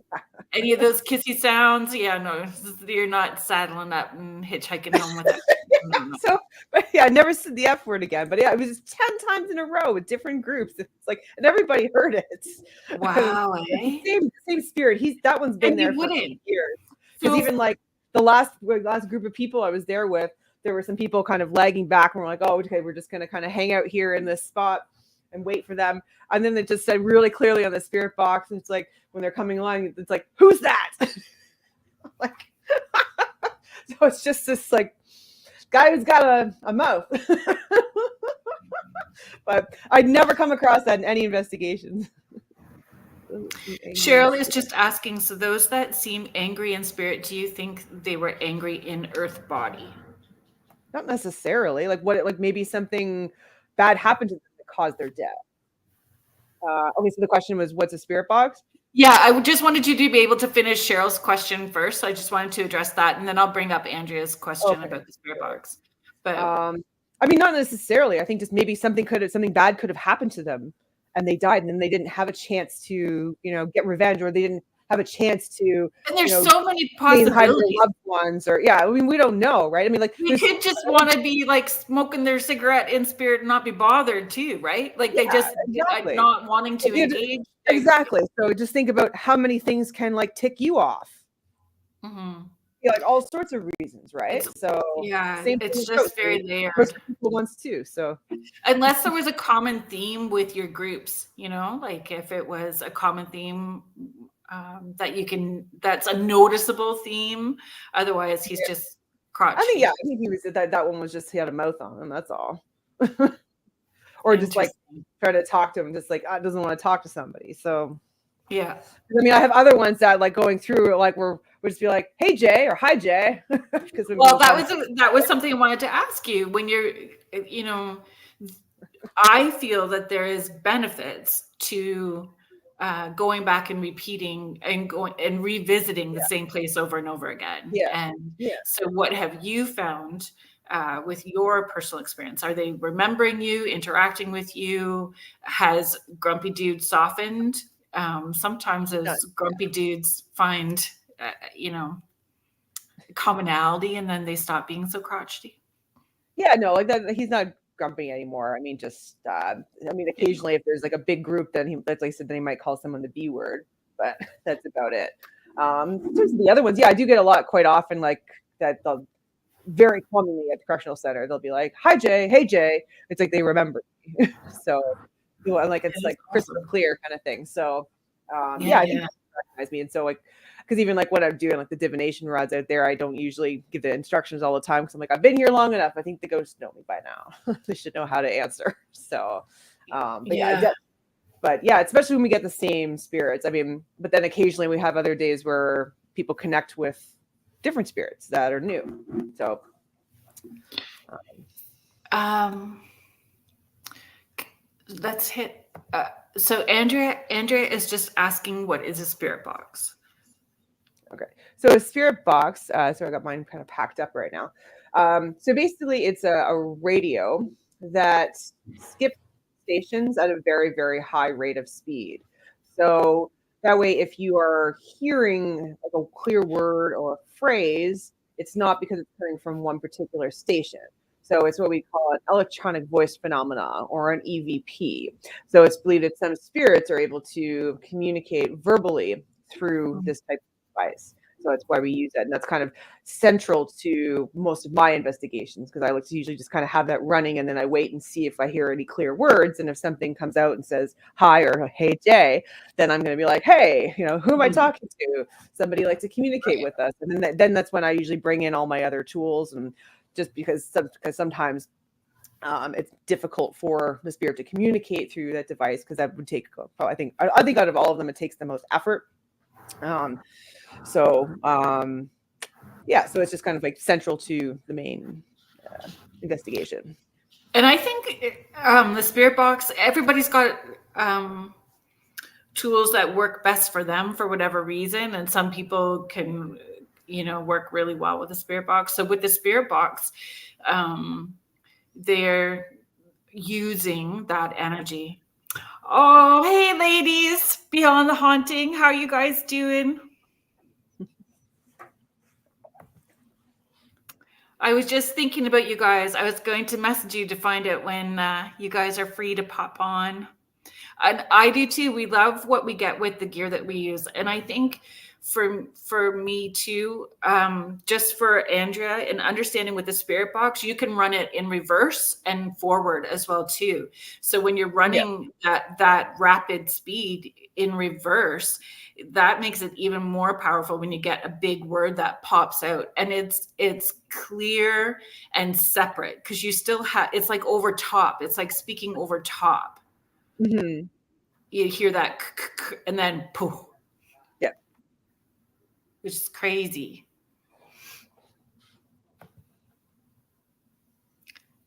Any of those kissy sounds, no, you're not saddling up and hitchhiking home with it. No. So, but yeah, I never said the F word again. But yeah, it was 10 times in a row with different groups. It's like, and everybody heard it. Wow, same spirit. That one's been there for years. Because even like the last group of people I was there with, there were some people kind of lagging back, and we're like, oh, okay, we're just going to kind of hang out here in this spot and wait for them. And then it just said really clearly on the spirit box, and it's like when they're coming along, it's like, who's that? Like, so it's just this like guy who's got a mouth. But I'd never come across that in any investigations. Cheryl is just asking, so those that seem angry in spirit, do you think they were angry in earth body? Not necessarily. Like maybe something bad happened to them that caused their death. Okay, so the question was, what's a spirit box? Yeah, I just wanted you to be able to finish Cheryl's question first. So I just wanted to address that, and then I'll bring up Andrea's question Okay. about the spirit box. But I mean, not necessarily. I think just maybe something bad could have happened to them, and they died, and then they didn't have a chance to, get revenge, or they didn't have a chance to, and there's so many stay behind their possibilities. loved ones, or I mean, we don't know, right? I mean, like We could just want to be like smoking their cigarette in spirit and not be bothered too, right? Like they just exactly. not wanting to engage. Exactly. So just think about how many things can like tick you off. Mhm. Like all sorts of reasons, right? So same it's thing just very layered. people wants too. So unless there was a common theme with your groups, like if it was a common theme that's a noticeable theme. Otherwise, he's just crotchety. I think he was that one was just he had a mouth on him. That's all. Or just like try to talk to him, just like doesn't want to talk to somebody. So yeah. I mean, I have other ones that like going through like we'll just be like, "Hey Jay" or "Hi Jay." Well, that was something I wanted to ask you. When you're, I feel that there is benefits to going back and repeating and going and revisiting the same place over and over again. And so, what have you found? With your personal experience, are they remembering you, interacting with you? Has grumpy dude softened? Sometimes as grumpy dudes find, commonality, and then they stop being so crotchety. Yeah, no, like that. He's not grumpy anymore. I mean, just occasionally if there's like a big group, then that's like I said, then he might call someone the B word, but that's about it. In terms of the other ones, I do get a lot quite often, like that. They'll very commonly at the correctional center, they'll be like, "Hi Jay, hey Jay." It's like they remember me. So like it's like crystal clear kind of thing. So I think they recognize me, and so like because even like when I'm doing like the divination rods out there, I don't usually give the instructions all the time because I'm like, I've been here long enough. I think the ghosts know me by now. They should know how to answer. So but especially when we get the same spirits. I mean, but then occasionally we have other days where people connect with different spirits that are new. So let's hit so Andrea is just asking, what is a spirit box? Okay, so a spirit box, so I got mine kind of packed up right now. So basically it's a radio that skips stations at a very, very high rate of speed. So that way, if you are hearing like a clear word or a phrase, it's not because it's coming from one particular station. So it's what we call an electronic voice phenomena, or an EVP. So it's believed that some spirits are able to communicate verbally through this type of device. So that's why we use that. And that's kind of central to most of my investigations, because I like to usually just kind of have that running, and then I wait and see if I hear any clear words. And if something comes out and says hi or hey Jay, then I'm going to be like, hey, who am I talking to? Somebody like to communicate with us. And then that's when I usually bring in all my other tools, and just because sometimes it's difficult for the spirit to communicate through that device, because that would take, I think out of all of them, it takes the most effort. So it's just kind of like central to the main investigation. And I think the spirit box, everybody's got tools that work best for them for whatever reason, and some people can work really well with the spirit box. So with the spirit box, they're using that energy. Oh, hey ladies, Beyond the Haunting, how are you guys doing? I was just thinking about you guys. I was going to message you to find out when you guys are free to pop on. And I do too. We love what we get with the gear that we use. And I think for me too, just for Andrea, and understanding with the spirit box, you can run it in reverse and forward as well too. So when you're running that rapid speed in reverse, that makes it even more powerful when you get a big word that pops out, and it's clear and separate, because you still have, it's like over top. It's like speaking over top. Mm-hmm. You hear that and then poof. Yeah. Which is crazy.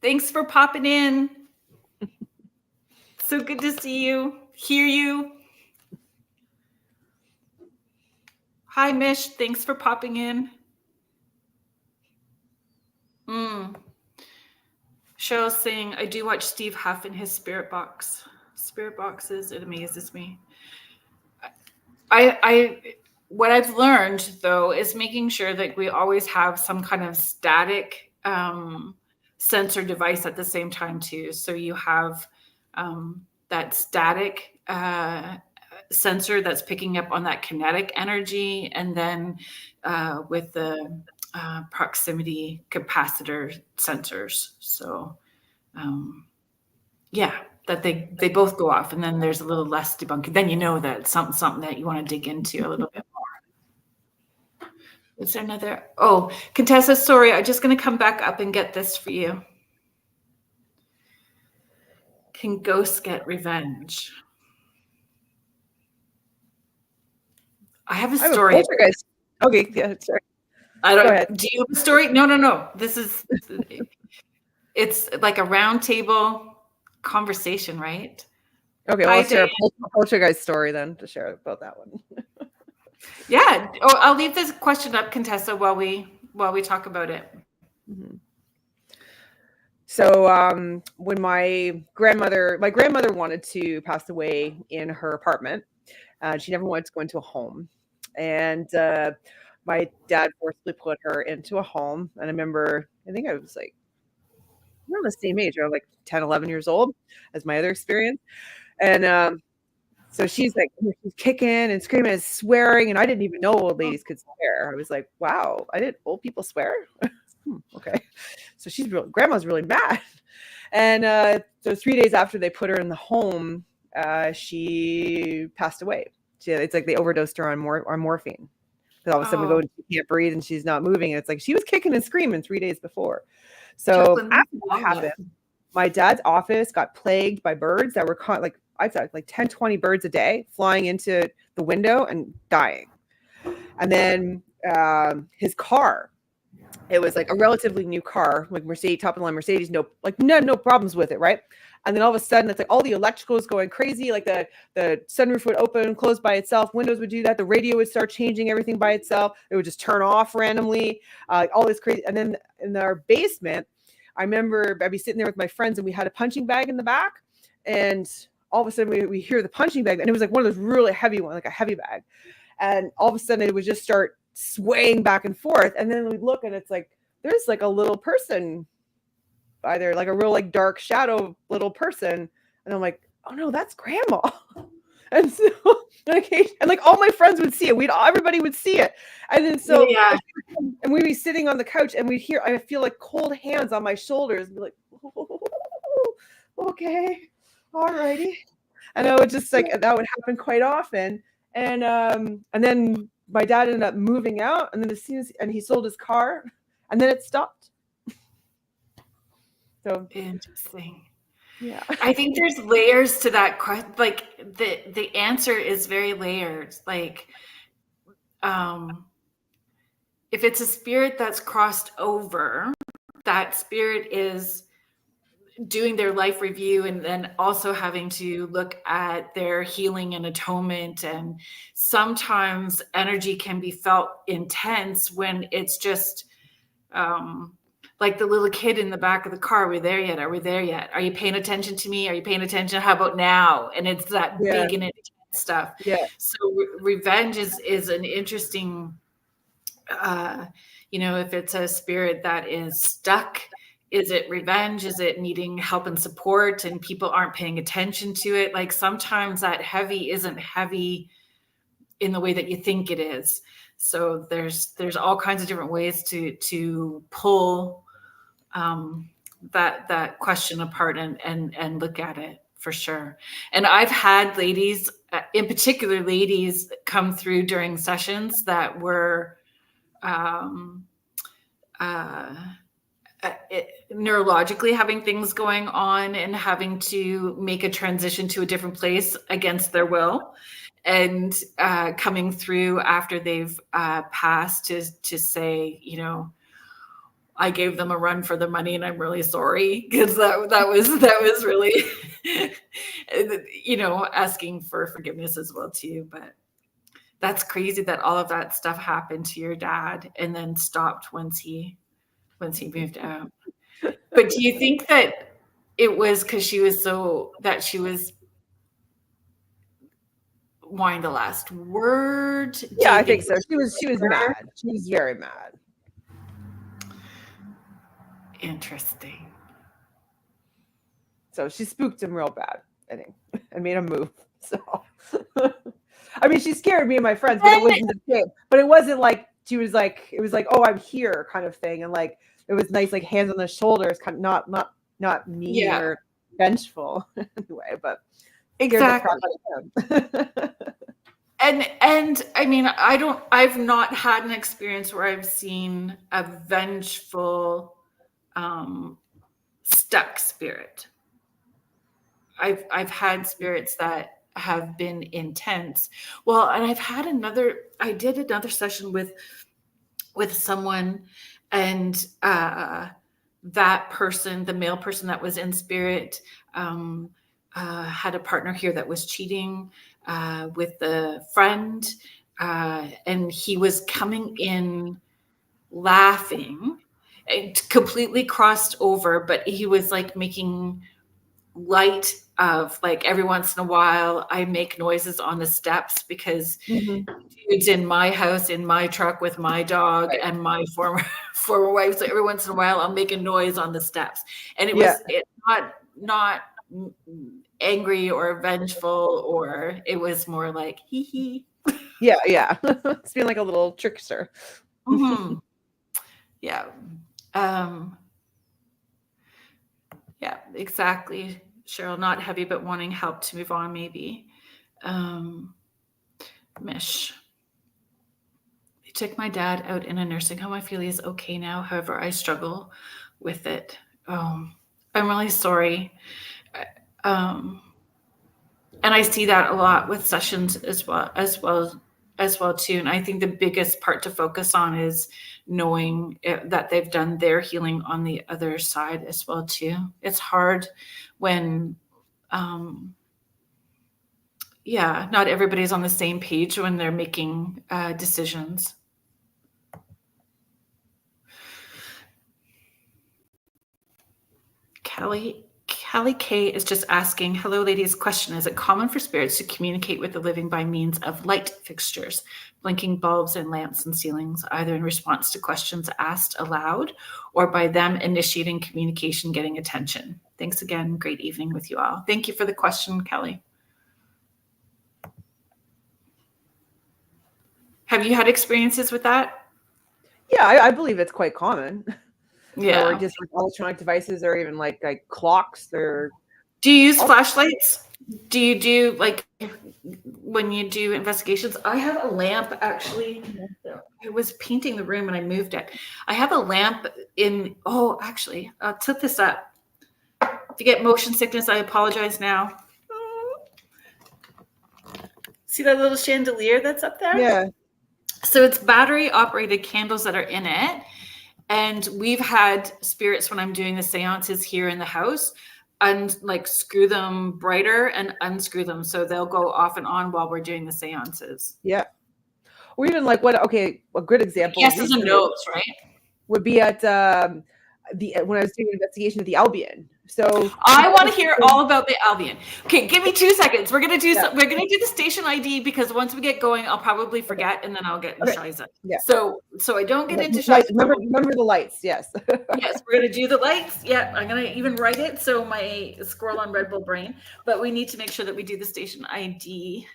Thanks for popping in. So good to see you. Hear you. Hi, Mish. Thanks for popping in. Cheryl's saying, I do watch Steve Huff in his spirit box. Spirit boxes, it amazes me. What I've learned, though, is making sure that we always have some kind of static sensor device at the same time, too. So you have that static sensor that's picking up on that kinetic energy, and then with the proximity capacitor sensors. So yeah, that they both go off, and then there's a little less debunking. Then you know that it's something that you want to dig into a little bit more. Is there another? Oh, Contessa, sorry, I'm just going to come back up and get this for you. Can ghosts get revenge? I have a story. Okay, yeah, sorry. I don't. Go ahead. Do you have a story? No. This is. It's like a round table conversation, right? Okay, well, I'll share a poltergeist story then to share about that one. Yeah. Oh, I'll leave this question up, Contessa, while we talk about it. Mm-hmm. So when my grandmother wanted to pass away in her apartment, she never wanted to go into a home, and my dad forcibly put her into a home. And I remember, I think I was like around the same age, around like 10, 11 years old as my other experience. And so she's like, she's kicking and screaming and swearing. And I didn't even know old ladies could swear. I was like, wow, old people swear? Okay. So grandma's really mad. And so 3 days after they put her in the home, she passed away. It's like they overdosed her on morphine. Because all of a sudden we go and she can't breathe and she's not moving. And it's like she was kicking and screaming 3 days before. So after that happened, my dad's office got plagued by birds that were I'd say like 10, 20 birds a day flying into the window and dying. And then his car, it was like a relatively new car, like top of the line Mercedes, no problems with it, right? And then all of a sudden, it's like all the electrical is going crazy. Like the sunroof would open and close by itself. Windows would do that. The radio would start changing everything by itself. It would just turn off randomly. All this crazy. And then in our basement, I remember I'd be sitting there with my friends, and we had a punching bag in the back. And all of a sudden, we hear the punching bag, and it was like one of those really heavy ones, like a heavy bag. And all of a sudden, it would just start swaying back and forth. And then we'd look, and it's like there's like a little person, either like a real like dark shadow little person, and I'm like, oh no, that's grandma. And so and like all my friends would see it, everybody would see it. And then so and we'd be sitting on the couch, and I feel like cold hands on my shoulders, and be like, oh, okay, all righty. And I would just like, that would happen quite often. And then my dad ended up moving out, and then he sold his car, and then it stopped. So interesting. Yeah. I think there's layers to that question. Like the answer is very layered. Like, if it's a spirit that's crossed over, that spirit is doing their life review, and then also having to look at their healing and atonement. And sometimes energy can be felt intense when it's just, like the little kid in the back of the car. Are we there yet? Are we there yet? Are you paying attention to me? Are you paying attention? How about now? And it's that big and intense stuff. Yeah. So revenge is an interesting, if it's a spirit that is stuck, is it revenge? Is it needing help and support, and people aren't paying attention to it? Like sometimes that heavy isn't heavy in the way that you think it is. So there's all kinds of different ways to pull that question apart and look at it, for sure. And I've had ladies, in particular ladies, come through during sessions that were neurologically having things going on and having to make a transition to a different place against their will, and coming through after they've passed to say, I gave them a run for the money, and I'm really sorry, because that was really, asking for forgiveness as well too. But that's crazy that all of that stuff happened to your dad and then stopped once he moved out. But do you think that it was because she was wanting the last word? Yeah, I think so. She was mad. She was very mad. Interesting. So she spooked him real bad, I think, and made him move. So, I mean, she scared me and my friends, but it wasn't the same. But it wasn't like she was like, it was like, oh, I'm here kind of thing. And like, it was nice, like hands on the shoulders, kind of not mean or vengeful anyway, but exactly. And I mean, I've not had an experience where I've seen a vengeful, stuck spirit. I've had spirits that have been intense. Well, and I did another session with someone, and that person, the male person that was in spirit, had a partner here that was cheating with the friend, and he was coming in laughing. It completely crossed over, but he was like making light of, like, every once in a while I make noises on the steps because dude's in my house, in my truck with my dog and my former wife. So every once in a while I'll make a noise on the steps. And it was not angry or vengeful, or it was more like hee hee. Yeah. It's being like a little trickster. Mm-hmm. Yeah. Yeah, exactly. Cheryl, not heavy, but wanting help to move on, maybe. Mish. They took my dad out in a nursing home. I feel he's okay now. However, I struggle with it. I'm really sorry. And I see that a lot with sessions as well too. And I think the biggest part to focus on is knowing that they've done their healing on the other side as well too. It's hard when not everybody's on the same page when they're making decisions. Callie K is just asking, hello ladies, question, is it common for spirits to communicate with the living by means of light fixtures, blinking bulbs and lamps and ceilings, either in response to questions asked aloud or by them initiating communication, getting attention? Thanks again. Great evening with you all. Thank you for the question, Kelly. Have you had experiences with that? Yeah, I believe it's quite common. Yeah. Or just with electronic devices, or even like clocks. Or do you use flashlights? Do you do, like, when you do investigations? I have a lamp, actually. I was painting the room and I moved it. I have a lamp in. Oh, actually, I'll tip this up. If you get motion sickness, I apologize now. See that little chandelier that's up there? Yeah. So it's battery operated candles that are in it. And we've had spirits, when I'm doing the seances here in the house, and like screw them brighter and unscrew them. So they'll go off and on while we're doing the seances. Yeah. Or even like a good example. Yeses and no's, right? Would be at when I was doing an investigation of the Albion. So I want to hear all about the Albion. Okay, give me 2 seconds. We're gonna do we're gonna do the station ID, because once we get going, I'll probably forget, and then I'll get in Shiza. Yeah. So I don't get into Shiza. Remember the lights. Yes. Yes, we're gonna do the lights. Yeah, I'm gonna even write it so my squirrel on Red Bull brain. But we need to make sure that we do the station ID.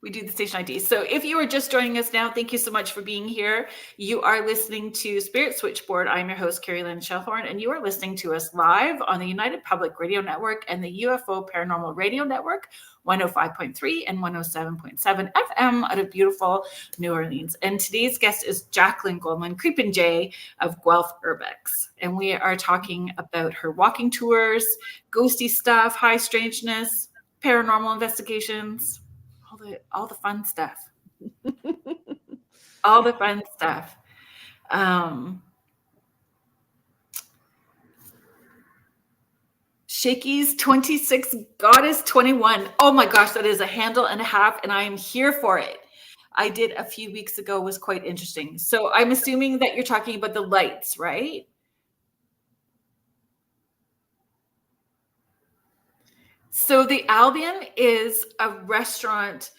We do the station ID. So if you are just joining us now, thank you so much for being here. You are listening to Spirit Switchboard. I'm your host, Carrie Lynn Shellhorn, and you are listening to us live on the United Public Radio Network and the UFO Paranormal Radio Network, 105.3 and 107.7 FM out of beautiful New Orleans. And today's guest is Jaclyn Creepin J of Guelph Urbex. And we are talking about her walking tours, ghosty stuff, high strangeness, paranormal investigations, all the fun stuff. All the fun stuff. Shakey's 26, Goddess 21. Oh my gosh, that is a handle and a half, and I am here for it. I did a few weeks ago, was quite interesting. So I'm assuming that you're talking about the lights, right? So the Albion is a restaurant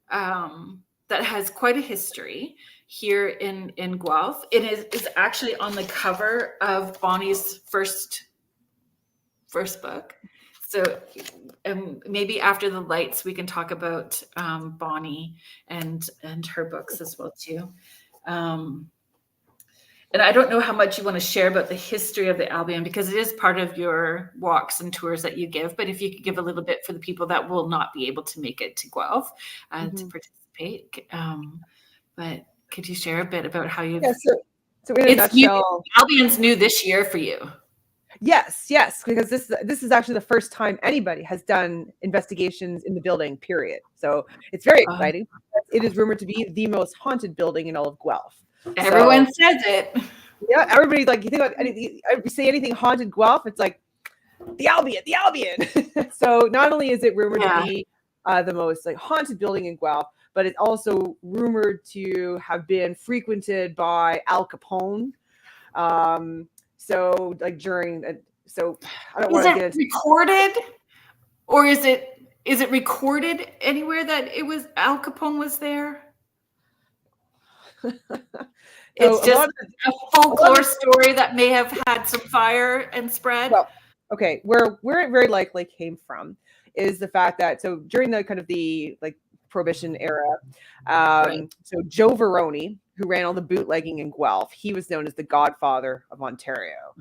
that has quite a history here in Guelph. It is actually on the cover of Bonnie's first book. So maybe after the lights, we can talk about Bonnie and her books as well too. And I don't know how much you want to share about the history of the Albion, because it is part of your walks and tours that you give. But if you could give a little bit for the people that will not be able to make it to Guelph to participate. But could you share a bit about how you've... Yeah, so in a nutshell, Albion's new this year for you. Yes, because this is actually the first time anybody has done investigations in the building, period. So it's very exciting. It is rumored to be the most haunted building in all of Guelph. Everyone says it. Yeah, everybody's like, you think about anything, if you say anything haunted Guelph, it's like the Albion. So not only is it rumored to be the most like haunted building in Guelph, but it's also rumored to have been frequented by Al Capone. So like during, so I don't want to get into recorded, or is it recorded anywhere that it was Al Capone was there? It's just a folklore story that may have had some fire and spread. Well, okay, where it very likely came from is the fact that so during the kind of the like Prohibition era, so Joe Veroni, who ran all the bootlegging in Guelph, he was known as the Godfather of Ontario.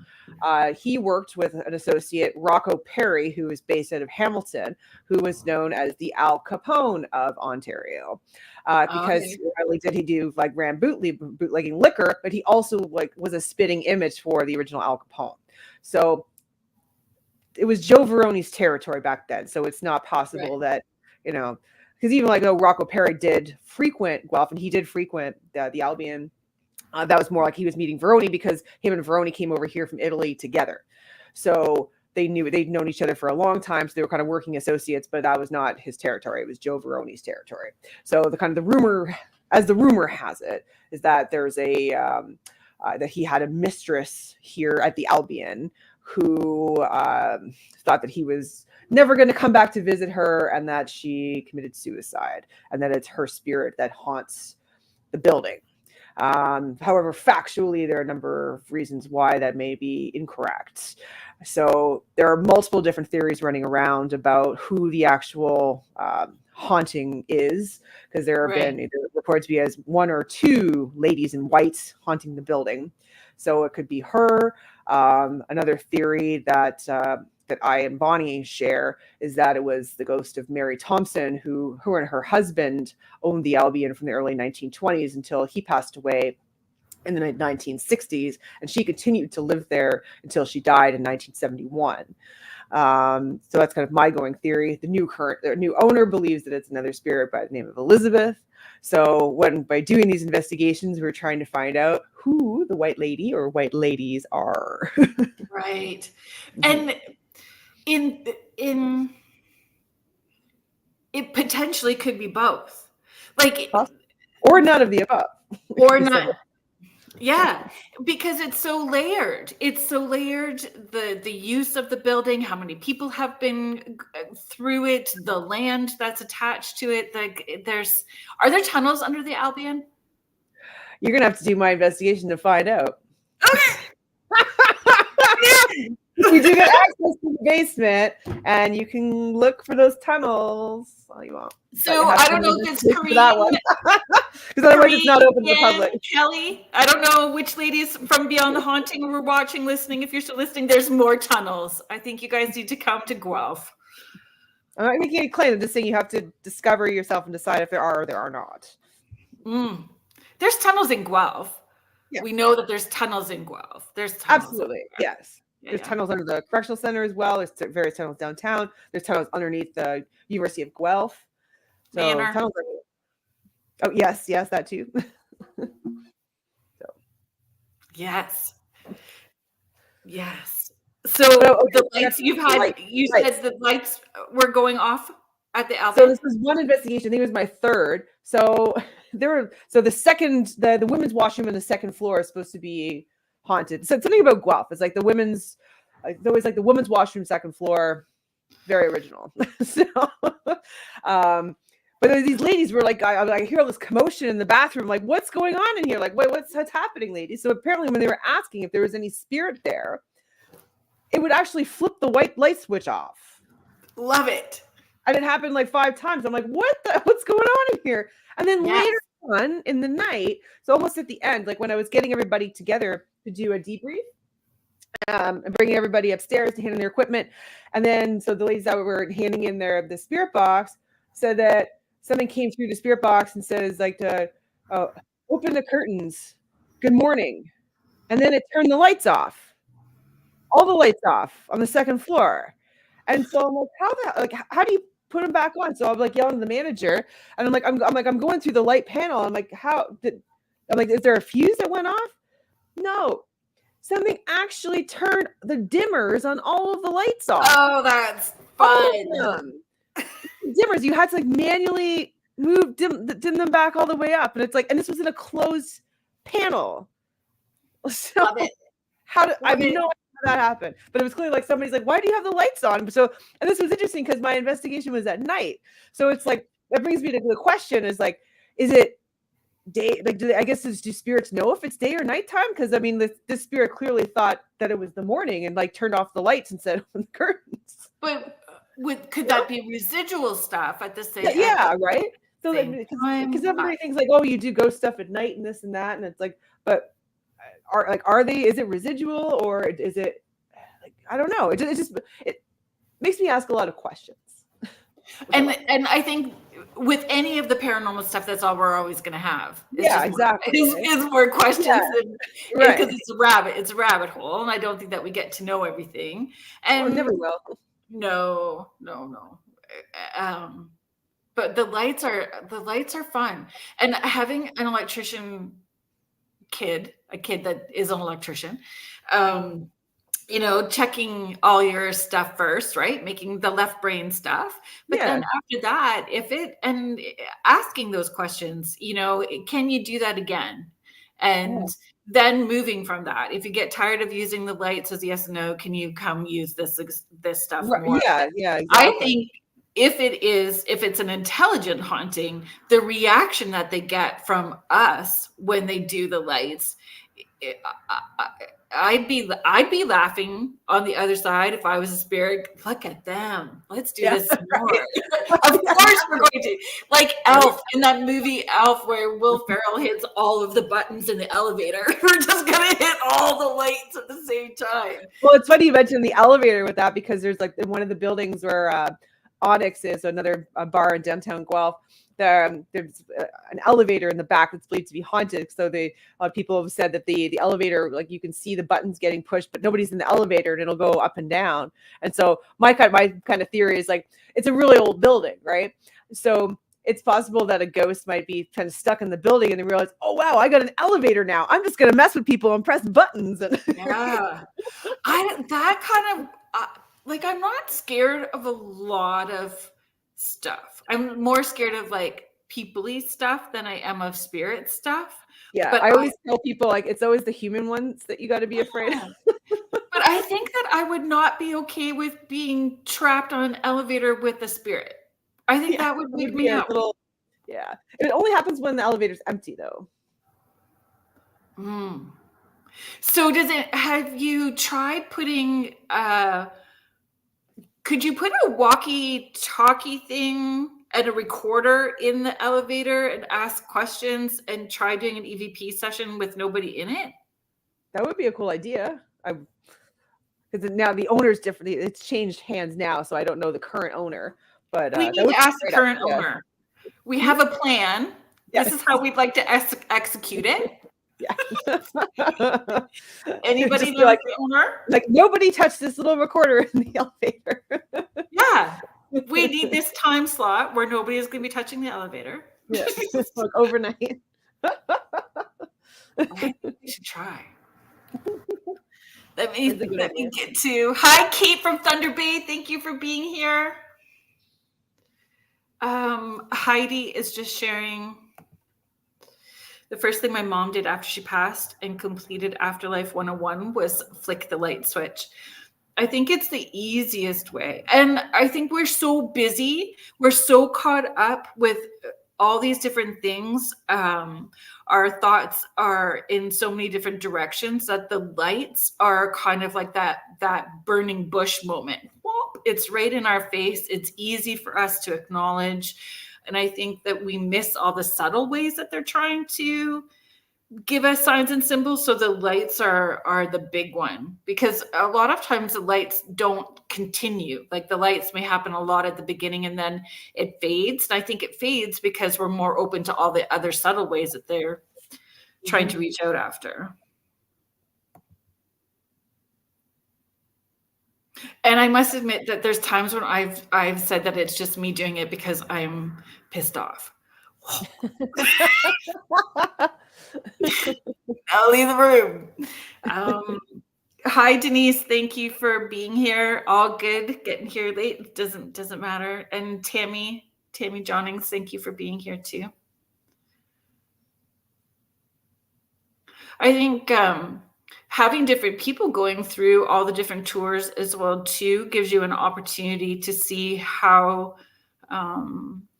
He worked with an associate, Rocco Perry, who was based out of Hamilton, who was known as the Al Capone of Ontario. Because not only did he do like ran bootlegging liquor, but he also like was a spitting image for the original Al Capone. So it was Joe Veroni's territory back then. So it's not possible that, you know, because even like though Rocco Perry did frequent Guelph, and he did frequent the Albion, that was more like he was meeting Veroni because him and Veroni came over here from Italy together. So they'd known each other for a long time. So they were kind of working associates, but that was not his territory. It was Joe Veroni's territory. So the rumor, as the rumor has it, is that there's that he had a mistress here at the Albion who thought that he was never going to come back to visit her, and that she committed suicide, and that it's her spirit that haunts the building. However, factually, there are a number of reasons why that may be incorrect. So there are multiple different theories running around about who the actual haunting is, because there have been either reported to be as one or two ladies in white haunting the building. So it could be her. Another theory that I and Bonnie share is that it was the ghost of Mary Thompson, who and her husband owned the Albion from the early 1920s until he passed away in the 1960s, and she continued to live there until she died in 1971. So that's kind of my going theory. The new owner believes that it's another spirit by the name of Elizabeth. So by doing these investigations, we're trying to find out who the white lady or white ladies are. Right. And in it potentially could be both, like, or none of the above, or not. Yeah, because it's so layered. The use of the building, how many people have been through it, the land that's attached to it. Like, are there tunnels under the Albion? You're gonna have to do my investigation to find out. Okay. You do get access to the basement, and you can look for those tunnels all you want. So I don't know if it's Korean, that one, because otherwise it's not open to the public. Kelly, I don't know which ladies from Beyond the Haunting were watching, listening. If you're still listening, there's more tunnels. I think you guys need to come to Guelph. I'm not making any claim. I'm just saying you have to discover yourself and decide if there are or there are not. There's tunnels in Guelph. Yeah. We know that there's tunnels in Guelph. There's tunnels. Absolutely, yes. There's tunnels under the correctional center as well. There's various tunnels downtown. There's tunnels underneath the University of Guelph. So tunnels are... Oh, yes, that too. Yes. Yes. So Okay, the lights you lights. said the lights were going off at the So Alvin? this was one investigation. I think it was my third. So the women's washroom on the second floor is supposed to be haunted. So something about Guelph. It's like the women's, always like the women's washroom second floor, very original. So, but these ladies were like, I hear all this commotion in the bathroom. Like, what's going on in here? Like, what's happening, ladies? So apparently, when they were asking if there was any spirit there, it would actually flip the white light switch off. Love it. And it happened like 5 times. I'm like, what's going on in here? And then later on in the night, so almost at the end, like when I was getting everybody together to do a debrief, and bringing everybody upstairs to hand in their equipment. And then, so the ladies that were handing in the spirit box said that someone came through the spirit box and says like, open the curtains. Good morning. And then it turned the lights off. All the lights off on the second floor. And so I'm like, how do you put them back on? So I'm like yelling at the manager, and I'm going through the light panel. I'm like, is there a fuse that went off? No, something actually turned the dimmers on all of the lights off. Oh, that's fun. Dimmers, you had to like manually dim them back all the way up, and it's like, and this was in a closed panel. So Love it. I have no idea how that happened, but it was clearly like somebody's like, why do you have the lights on? So, and this was interesting because my investigation was at night. So it's like, that brings me to the question is like, is it day? Like, do spirits know if it's day or nighttime? Because I mean, this spirit clearly thought that it was the morning and like turned off the lights and said open the curtains. But could that be residual stuff at the same? Yeah, right. So because everybody thinks like, oh, you do ghost stuff at night and this and that, and it's like, but are they? Is it residual or is it? Like, I don't know. It makes me ask a lot of questions. And I think with any of the paranormal stuff, that's all we're always going to have. Exactly. Is more questions, right? Because it's a rabbit hole, and I don't think that we get to know everything. And never will. No. But the lights are fun, and having an electrician a kid that is an electrician, checking all your stuff first, right? Making the left brain stuff. But then after that, and asking those questions, can you do that again? And then moving from that, if you get tired of using the lights as yes and no, can you come use this stuff more? Yeah, exactly. I think if it's an intelligent haunting, the reaction that they get from us when they do the lights, I'd be laughing on the other side if I was a spirit. Look at them. Let's do this more. Of course we're going to. Like Elf, in that movie Elf, where Will Ferrell hits all of the buttons in the elevator. We're just going to hit all the lights at the same time. Well, it's funny you mentioned the elevator with that, because there's like in one of the buildings where Onyx is, another bar in downtown Guelph. There's an elevator in the back that's believed to be haunted. So people have said that the elevator, like you can see the buttons getting pushed, but nobody's in the elevator and it'll go up and down. And so my kind of theory is like, it's a really old building, right? So it's possible that a ghost might be kind of stuck in the building and they realize, oh wow, I got an elevator now. I'm just going to mess with people and press buttons. Yeah, I'm not scared of a lot of stuff. I'm more scared of like people-y stuff than I am of spirit stuff. Yeah, but I always tell people like it's always the human ones that you got to be afraid of. But I think that I would not be okay with being trapped on an elevator with a spirit. I think that would make me out. Yeah, it only happens when the elevator's empty, though. So have you tried putting could you put a walkie-talkie thing and a recorder in the elevator and ask questions and try doing an EVP session with nobody in it? That would be a cool idea. Because now the owner's different. It's changed hands now, so I don't know the current owner. But we need to ask the current owner. We have a plan. Yes. This is how we'd like to execute it. Yeah. Anybody know the owner? Like nobody touched this little recorder in the elevator. Yeah. We need this time slot where nobody is going to be touching the elevator. Yeah. Like overnight. I think we should try. Let me get to. Hi, Kate from Thunder Bay. Thank you for being here. Heidi is just sharing. The first thing my mom did after she passed and completed Afterlife 101 was flick the light switch. I think it's the easiest way. And I think we're so busy. We're so caught up with all these different things. Our thoughts are in so many different directions that the lights are kind of like that burning bush moment. Whoop, it's right in our face. It's easy for us to acknowledge. And I think that we miss all the subtle ways that they're trying to give us signs and symbols. So the lights are the big one, because a lot of times the lights don't continue. Like the lights may happen a lot at the beginning and then it fades. And I think it fades because we're more open to all the other subtle ways that they're trying to reach out after. And I must admit that there's times when I've said that it's just me doing it because I'm pissed off. I'll leave the room. Hi, Denise. Thank you for being here. All good. Getting here late doesn't matter. And Tammy Johnings, thank you for being here too. I think having different people going through all the different tours as well too gives you an opportunity to see how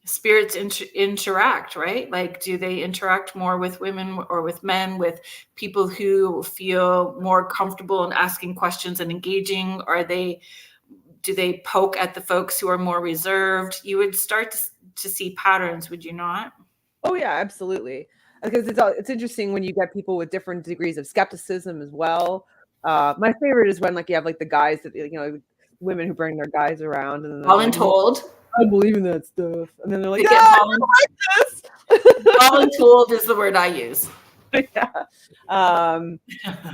spirits interact, right? Like, do they interact more with women or with men, with people who feel more comfortable in asking questions and engaging? Do they poke at the folks who are more reserved? You would start to see patterns, would you not? Oh yeah, absolutely. Because it's interesting when you get people with different degrees of skepticism as well. My favorite is when like you have like the guys that, you know, women who bring their guys around and then voluntold. I believe in that stuff, and then they're like, "Yeah, I like this." Voluntold is the word I use. Yeah. I don't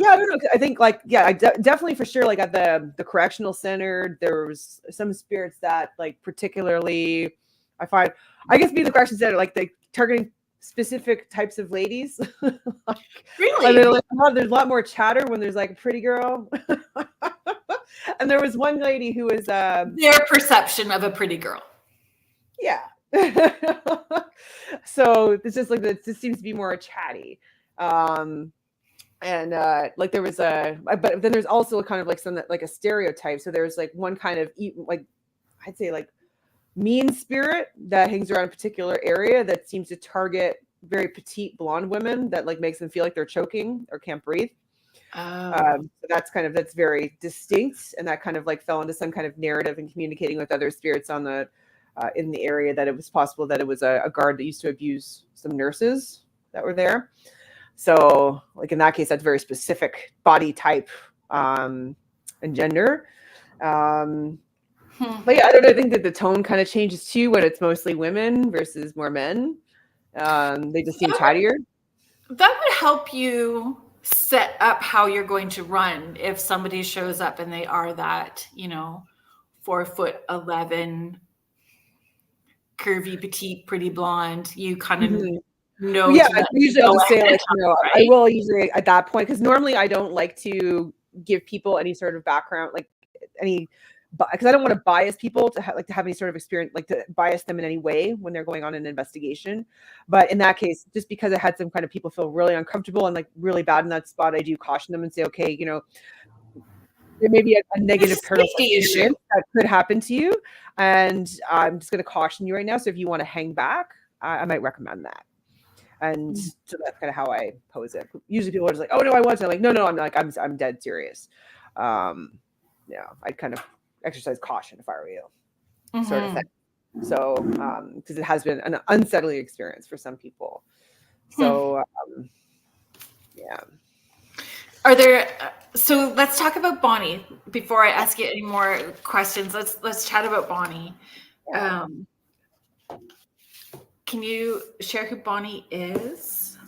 know. I think like, yeah, definitely for sure. Like at the correctional center, there was some spirits that like particularly, I find, I guess being the correctional center, like they targeting specific types of ladies. Like, really? And they're like, oh, there's a lot more chatter when there's like a pretty girl. And there was one lady who was their perception of a pretty girl. Yeah. So it's just like this seems to be more chatty. And like there was but then there's also kind of like some like a stereotype. So there's like one kind of like I'd say like mean spirit that hangs around a particular area that seems to target very petite blonde women that like makes them feel like they're choking or can't breathe. So that's very distinct, and that kind of like fell into some kind of narrative and communicating with other spirits on the in the area that it was possible that it was a guard that used to abuse some nurses that were there. So like in that case, that's very specific body type and gender. But yeah, I don't know. I think that the tone kind of changes too when it's mostly women versus more men. They just seem chattier. That would help you set up how you're going to run if somebody shows up and they are that, 4'11", curvy, petite, pretty blonde. You kind of know. Yeah, I usually I'll just say like, right? I will usually at that point, because normally I don't like to give people any sort of background, like any, because I don't want to bias people to have any sort of experience, like to bias them in any way when they're going on an investigation. But in that case, just because I had some kind of people feel really uncomfortable and like really bad in that spot, I do caution them and say, okay, there may be a negative paranormal issue that could happen to you, and I'm just going to caution you right now. So if you want to hang back, I might recommend that. And so that's kind of how I pose it. Usually people are just like, "Oh no, I want to." I'm like, no, I'm dead serious. I kind of exercise caution if I were you, sort of thing. So because it has been an unsettling experience for some people. So yeah. Are there? So let's talk about Bonnie before I ask you any more questions. Let's chat about Bonnie. Yeah. Can you share who Bonnie is?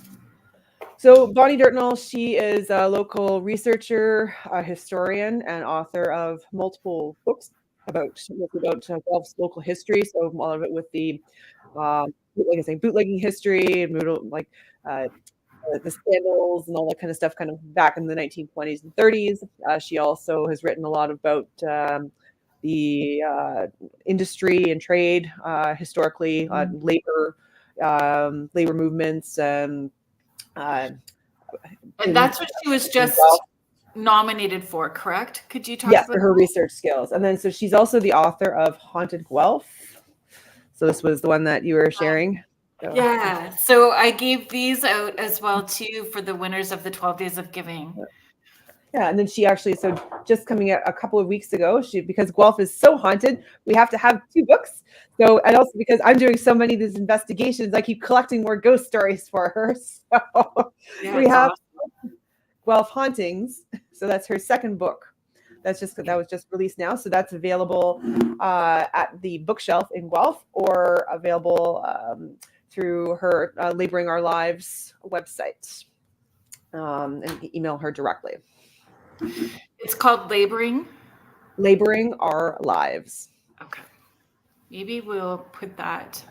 So Bonnie Dirtnall, she is a local researcher, a historian, and author of multiple books about Guelph's local history. So a lot of it with the, like I say, bootlegging history, the scandals and all that kind of stuff, kind of back in the 1920s and 30s. She also has written a lot about the industry and trade historically, labor movements, And that's what she was just nominated for, correct? Could you talk yes, about for her research skills. And then so she's also the author of Haunted Guelph. So this was the one that you were sharing. So. Yeah. So I gave these out as well too for the winners of the 12 Days of Giving. Yeah, and then she actually, so just coming out a couple of weeks ago, because Guelph is so haunted, we have to have 2 books. So, and also because I'm doing so many of these investigations, I keep collecting more ghost stories for her. So we have Guelph Hauntings. So that's her second book. That was just released now. So that's available at the bookshelf in Guelph, or available through her Laboring Our Lives website, and email her directly. It's called Laboring Our Lives. Okay. Maybe we'll put that.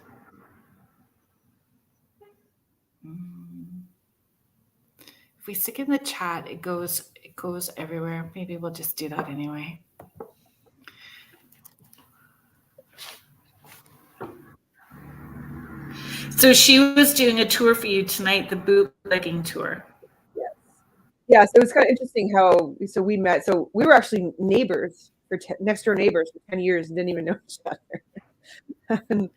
If we stick in the chat, it goes everywhere. Maybe we'll just do that anyway. So she was doing a tour for you tonight, the bootlegging tour. Yes, it was kind of interesting how, so we met, so we were actually neighbors, next door neighbors for 10 years and didn't even know each other. And,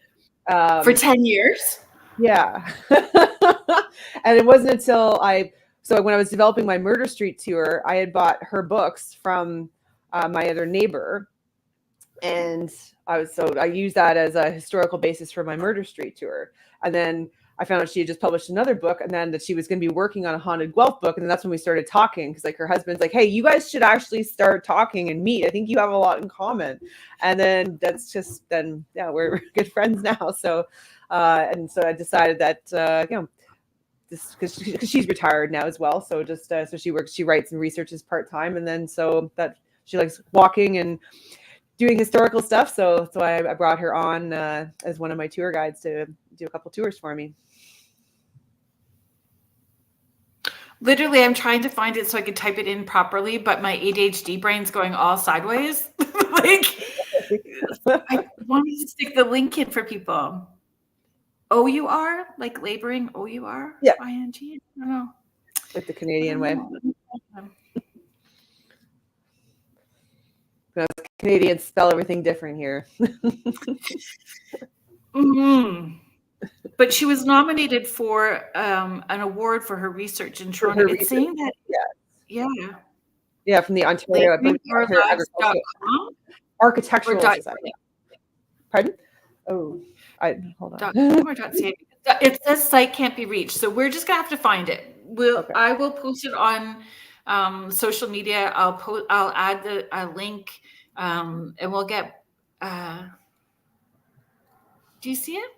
for 10 years? Yeah. And it wasn't until so when I was developing my Murder Street tour, I had bought her books from my other neighbor. And I used that as a historical basis for my Murder Street tour. And then I found out she had just published another book, and then that she was going to be working on a Haunted Guelph book. And then that's when we started talking, because like her husband's like, hey, you guys should actually start talking and meet. I think you have a lot in common. And then that's just, yeah, we're good friends now. So, and so I decided that, just because she's retired now as well. So just, so she writes and researches part-time. And then so that she likes walking and doing historical stuff. So I brought her on as one of my tour guides to do a couple tours for me. Literally, I'm trying to find it so I could type it in properly, but my ADHD brain's going all sideways. Like, I wanted to stick the link in for people. OUR, like laboring, OUR? Yeah. ING? I don't know. Like the Canadian way. Canadians spell everything different here. Mm-hmm. But she was nominated for an award for her research in Toronto. It's saying that, yeah, from the Ontario Architectural Society. Pardon? Oh, hold on. It says site can't be reached, so we're just gonna have to find it. I will post it on social media. I'll add a link, and we'll get. Do you see it?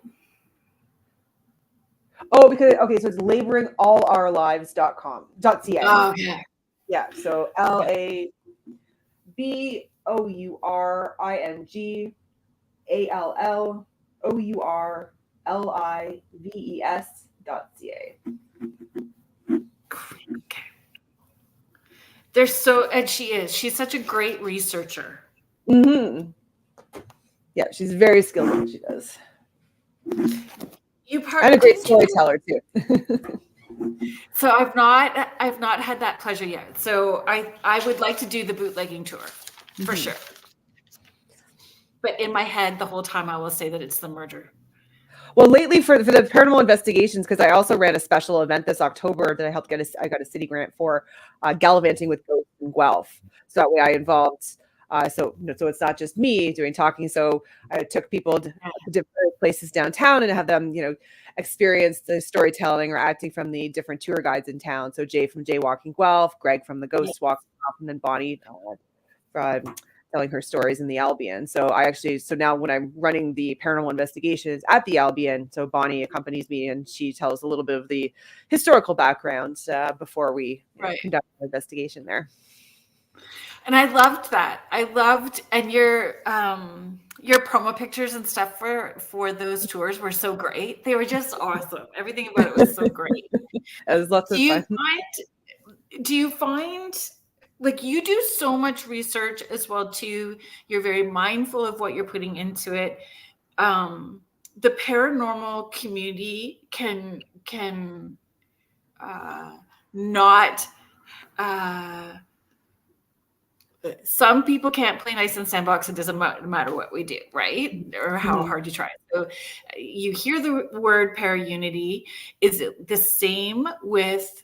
Oh, because so it's laboringallourlives.ca. Oh, okay. Yeah, so LABOURINGALLOURLIVES.ca. Okay. They're so, and she's such a great researcher. Mm-hmm. Yeah, she's very skilled at what she does. And a great storyteller too. So I've not had that pleasure yet. So I would like to do the bootlegging tour for sure. But in my head, the whole time I will say that it's the murder. Well, lately for the paranormal investigations, because I also ran a special event this October that I helped I got a city grant for, gallivanting with ghosts in Guelph. So that way I involved. So it's not just me doing talking. So I took people to different places downtown and have them, experience the storytelling or acting from the different tour guides in town. So Jay from J Walking Guelph, Greg from the Ghost Walking Guelph, and then Bonnie telling her stories in the Albion. So now when I'm running the paranormal investigations at the Albion, so Bonnie accompanies me and she tells a little bit of the historical background before we conduct an investigation there. And I loved that. I loved, and your promo pictures and stuff for those tours were so great. They were just awesome. Everything about it was so great. It was lots Do of you fun. find like you do so much research as well too. You're very mindful of what you're putting into it. The paranormal community can not some people can't play nice in sandbox. It doesn't matter what we do, right? Or how hard you try. So you hear the word para-unity. Is it the same with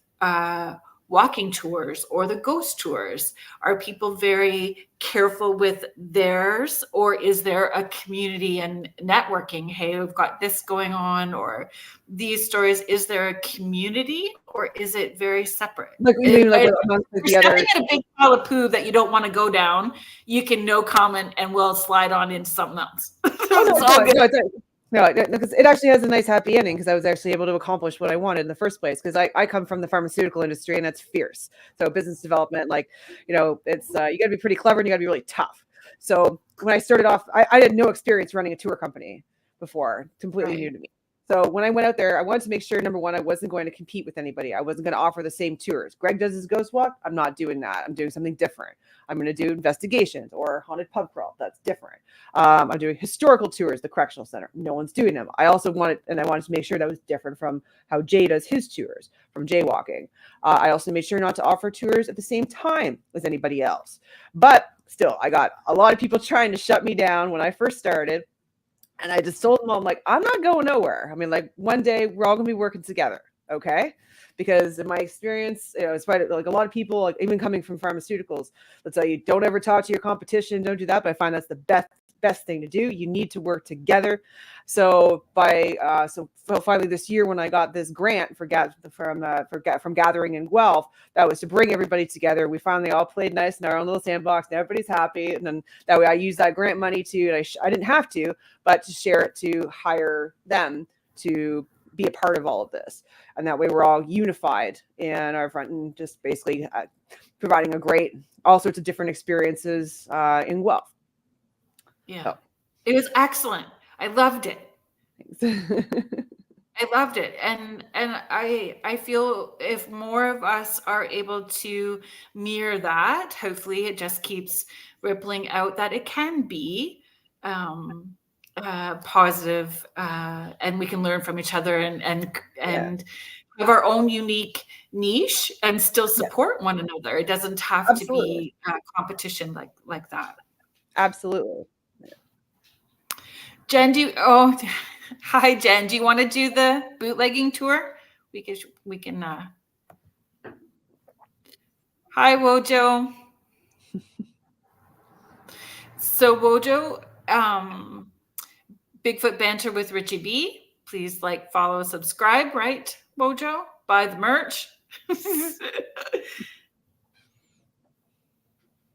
walking tours or the ghost tours? Are people very careful with theirs, or is there a community and networking? Hey, we've got this going on, or these stories. Is there a community, or is it very separate? Like you mean like amongst You're the other? stepping in a big pile of poo that you don't want to go down. You can no comment, and we'll slide on into something else. It's all good. No, because it actually has a nice happy ending, because I was actually able to accomplish what I wanted in the first place, because I come from the pharmaceutical industry, and that's fierce. So business development, like, it's you got to be pretty clever and you got to be really tough. So when I started off, I had no experience running a tour company before, completely new to me. So when I went out there, I wanted to make sure, number one, I wasn't going to compete with anybody. I wasn't going to offer the same tours. Greg does his ghost walk. I'm not doing that. I'm doing something different. I'm going to do investigations or haunted pub crawl. That's different. I'm doing historical tours, the correctional center. No one's doing them. I wanted to make sure that was different from how Jay does his tours, from jaywalking. I also made sure not to offer tours at the same time as anybody else. But still, I got a lot of people trying to shut me down when I first started. And I just told them all, I'm like, I'm not going nowhere. I mean, like, one day we're all going to be working together. Okay. Because in my experience, it's like a lot of people, like even coming from pharmaceuticals, they'll tell you, don't ever talk to your competition. Don't do that. But I find that's the best thing to do. You need to work together. So finally this year, when I got this grant from Gathering in Guelph, that was to bring everybody together. We finally all played nice in our own little sandbox, and everybody's happy. And then that way I used that grant money I didn't have to, but to share it, to hire them to be a part of all of this. And that way we're all unified in our front, and just basically providing all sorts of different experiences in Guelph. Yeah. So. It was excellent. I loved it. I loved it. And I feel if more of us are able to mirror that, hopefully it just keeps rippling out that it can be positive, and we can learn from each other and have our own unique niche and still support one another. It doesn't have to be a competition like that. Absolutely. Jen, hi Jen. Do you want to do the bootlegging tour? We can. Hi Wojo. So Wojo, Bigfoot Banter with Richie B. Please like, follow, subscribe, right, Wojo? Buy the merch.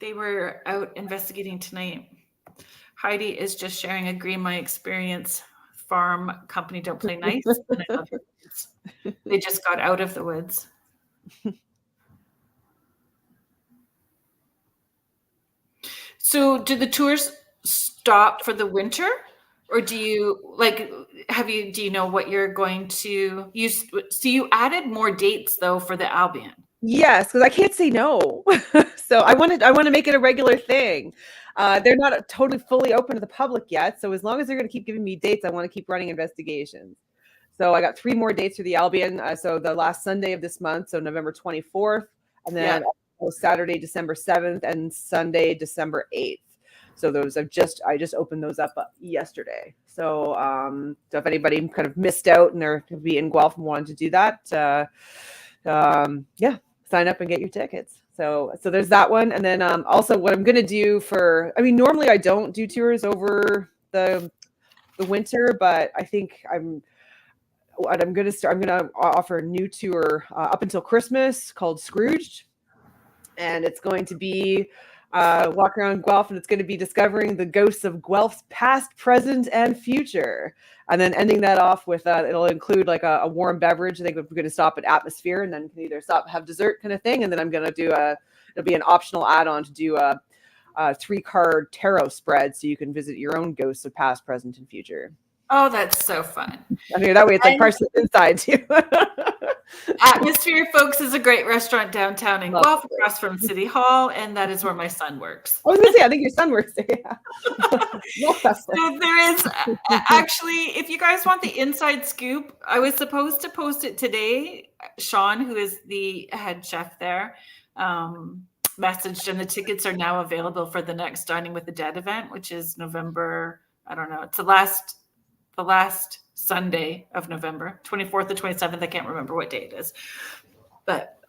They were out investigating tonight. Heidi is just sharing my experience. Farm company don't play nice. And I love it. They just got out of the woods. So do the tours stop for the winter, or do you do you know what you're going to use? So you added more dates though for the Albion. Yes, because I can't say no. So I want to make it a regular thing. They're not totally fully open to the public yet. So as long as they're going to keep giving me dates, I want to keep running investigations. So I got 3 more dates for the Albion. So the last Sunday of this month, so November 24th, and then Saturday, December 7th, and Sunday, December 8th. So those I just opened those up yesterday. So so if anybody kind of missed out and they're going to be in Guelph and wanted to do that, sign up and get your tickets. So there's that one. And then also what I'm going to do normally I don't do tours over the winter, but I think I'm going to offer a new tour up until Christmas called Scrooged. And it's going to be walk around Guelph, and it's going to be discovering the ghosts of Guelph's past, present, and future. And then ending that off with it'll include like a warm beverage. I think we're going to stop at Atmosphere, and then can either stop have dessert kind of thing. And then I'm going to do it'll be an optional add-on to do a 3-card tarot spread, so you can visit your own ghosts of past, present, and future. Oh, that's so fun. I mean, that way it's like partially inside too. Atmosphere, folks, is a great restaurant downtown in Guelph, across from City Hall, and that is where my son works. I was going to say, I think your son works there. Yeah. So there is actually, if you guys want the inside scoop, I was supposed to post it today. Sean, who is the head chef there, messaged, and the tickets are now available for the next Dining with the Dead event, which is November. I don't know. It's the last Sunday of November, 24th to 27th. I can't remember what day it is, but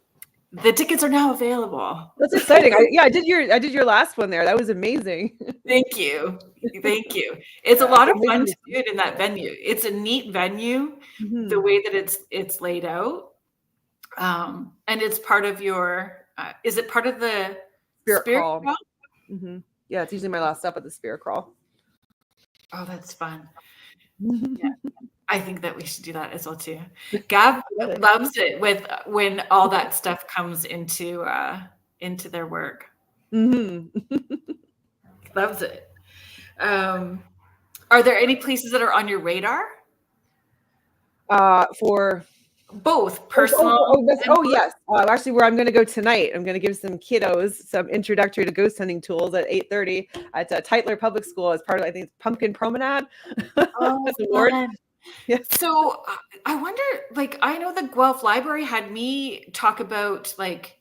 the tickets are now available. That's exciting. I did your last one there. That was amazing. Thank you. It's a lot of fun to do it in that venue. It's a neat venue, the way that it's laid out, and it's part of your. Is it part of the Spirit Crawl? Mm-hmm. Yeah, it's usually my last stop at the Spirit Crawl. Oh, that's fun. Yeah. I think that we should do that as well too. Gav loves it when all that stuff comes into their work. Mm-hmm. Loves it. Are there any places that are on your radar? For both personal. Yes. Actually, where I'm going to go tonight, I'm going to give some kiddos some introductory to ghost hunting tools at 8:30 at Tytler Public School as part of, I think, it's Pumpkin Promenade. Oh, yeah. So I wonder, like, I know the Guelph Library had me talk about like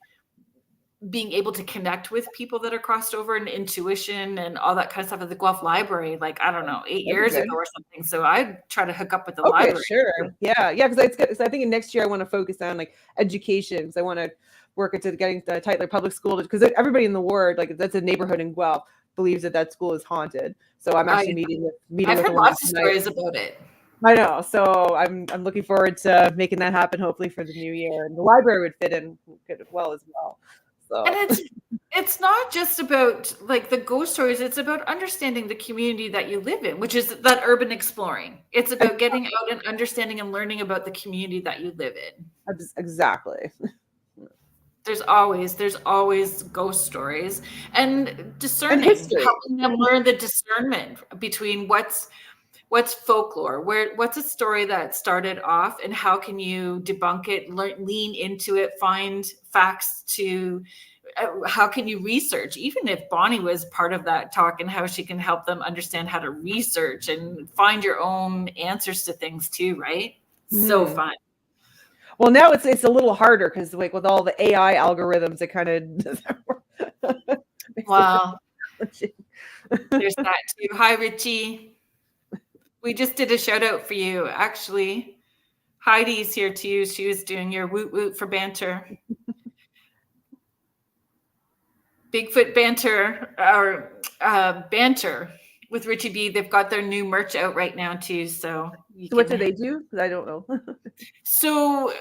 being able to connect with people that are crossed over and intuition and all that kind of stuff at the Guelph Library, like, I don't know, 8 years ago or something. So I try to hook up with the library. Sure. Yeah. Because I think next year I want to focus on like education, because I want to work into getting the Tytler Public School, because everybody in the ward, like that's a neighborhood in Guelph, believes that school is haunted. So I'm actually meeting I've with heard lots of stories about it. I know. So I'm looking forward to making that happen, hopefully for the new year. And the library would fit in good well as well. So. And it's not just about like the ghost stories, it's about understanding the community that you live in, which is that urban exploring. It's about getting out and understanding and learning about the community that you live in. Exactly. There's always ghost stories and discerning, helping them learn the discernment between what's folklore, what's a story that started off, and how can you debunk it, lean into it, find facts to, how can you research, even if Bonnie was part of that talk, and how she can help them understand how to research and find your own answers to things too, right? So fun. Well, now it's a little harder because like with all the AI algorithms, it kind of doesn't work. Wow. There's that too. Hi, Richie. We just did a shout out for you. Actually, Heidi's here too. She was doing your woot woot for banter. Bigfoot banter, or banter with Richie B. They've got their new merch out right now too. So what do they do? Because I don't know. So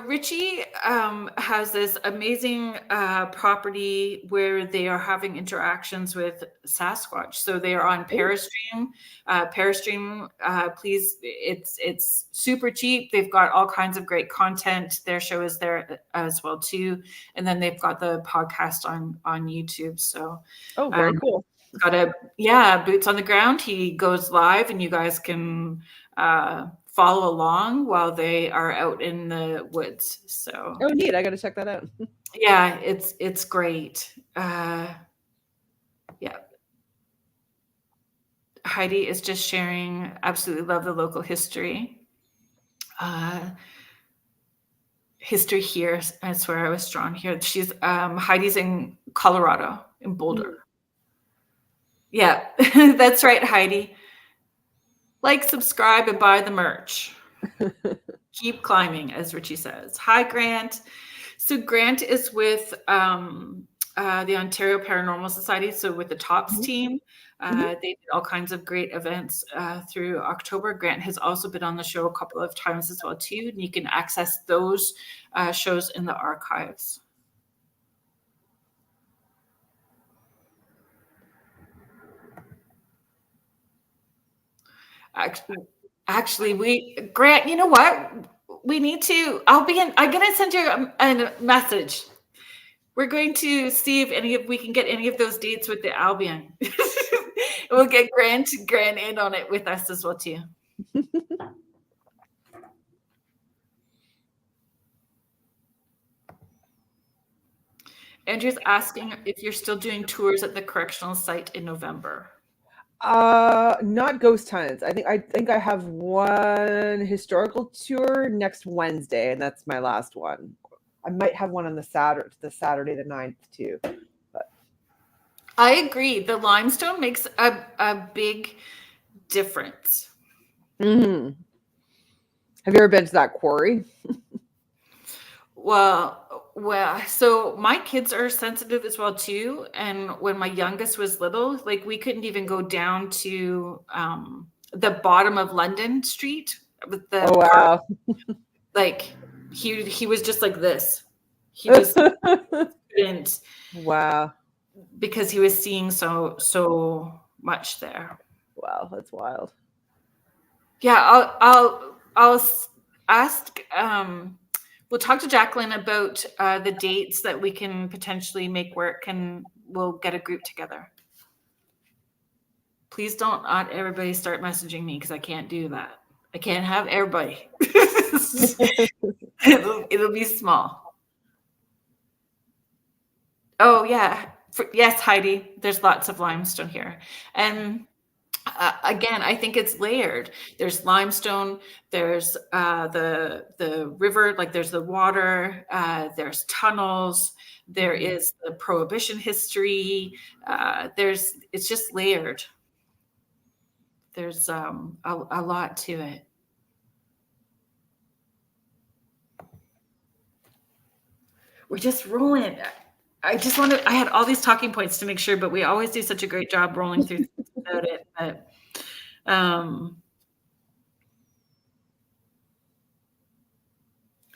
Richie has this amazing property where they are having interactions with Sasquatch. So they are on Parastream. Parastream, please, it's super cheap. They've got all kinds of great content. Their show is there as well too. And then they've got the podcast on YouTube. So very cool. Got boots on the ground. He goes live and you guys can follow along while they are out in the woods. So neat. I got to check that out. Yeah, it's great. Yeah. Heidi is just sharing, absolutely love the local history. History here. That's where I was drawn here. She's Heidi's in Colorado, in Boulder. Yeah, that's right, Heidi. Like, subscribe, and buy the merch. Keep climbing, as Richie says. Hi, Grant. So Grant is with the Ontario Paranormal Society, so with the TOPS team. They did all kinds of great events through October. Grant has also been on the show a couple of times as well, too. And you can access those shows in the archives. Actually, Grant, you know what? We need to. I'm gonna send you a message. We're going to see if we can get any of those dates with the Albion. We'll get Grant in on it with us as well too. Andrew's asking if you're still doing tours at the correctional site in November. Not ghost hunts. I think I have one historical tour next Wednesday, and that's my last one. I might have one on the Saturday the 9th too. But I agree. The limestone makes a big difference. mm-hmm. Have you ever been to that quarry? Well, so my kids are sensitive as well too. And when my youngest was little, like we couldn't even go down to the bottom of London Street with the Oh wow. Like he was just like this. He just couldn't. Wow. Because he was seeing so much there. Wow, that's wild. Yeah, I'll ask. We'll talk to Jaclyn about the dates that we can potentially make work, and we'll get a group together. Please don't everybody start messaging me because I can't do that. I can't have everybody. It'll be small. Oh yeah, yes, Heidi. There's lots of limestone here, and again, I think it's layered. There's limestone. There's the river, like there's the water. There's tunnels. There is the Prohibition history. It's just layered. There's a lot to it. We're just rolling. I had all these talking points to make sure, but we always do such a great job rolling through without it. But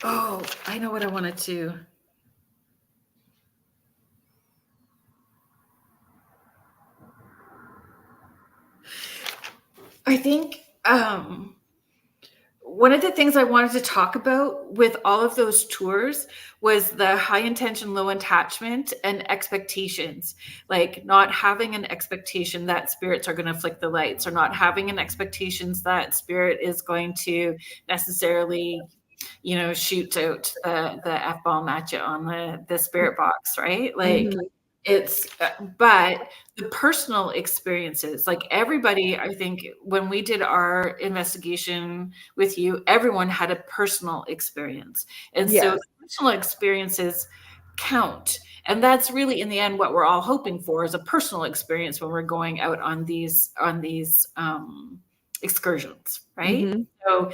oh, I know what I wanted to. I think one of the things I wanted to talk about with all of those tours was the high intention, low attachment and expectations, like not having an expectation that spirits are going to flick the lights, or not having an expectations that spirit is going to necessarily, shoot out the F-bomb at you on the spirit box, right? Like it's, but the personal experiences, like everybody, I think when we did our investigation with you, everyone had a personal experience. And so personal experiences count. And that's really in the end, what we're all hoping for is a personal experience when we're going out on these excursions, right? Mm-hmm. So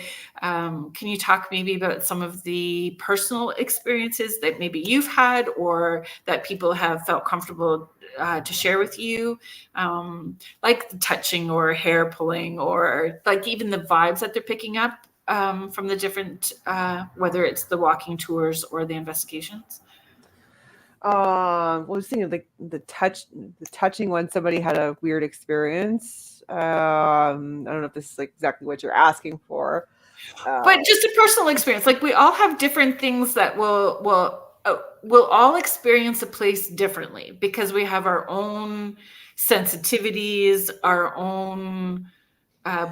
can you talk maybe about some of the personal experiences that maybe you've had or that people have felt comfortable to share with you, like the touching or hair pulling, or like even the vibes that they're picking up from the different, whether it's the walking tours or the investigations? I was thinking of the touching when somebody had a weird experience. I don't know if this is like exactly what you're asking for, but just a personal experience. Like we all have different things that we'll all experience a place differently because we have our own sensitivities, our own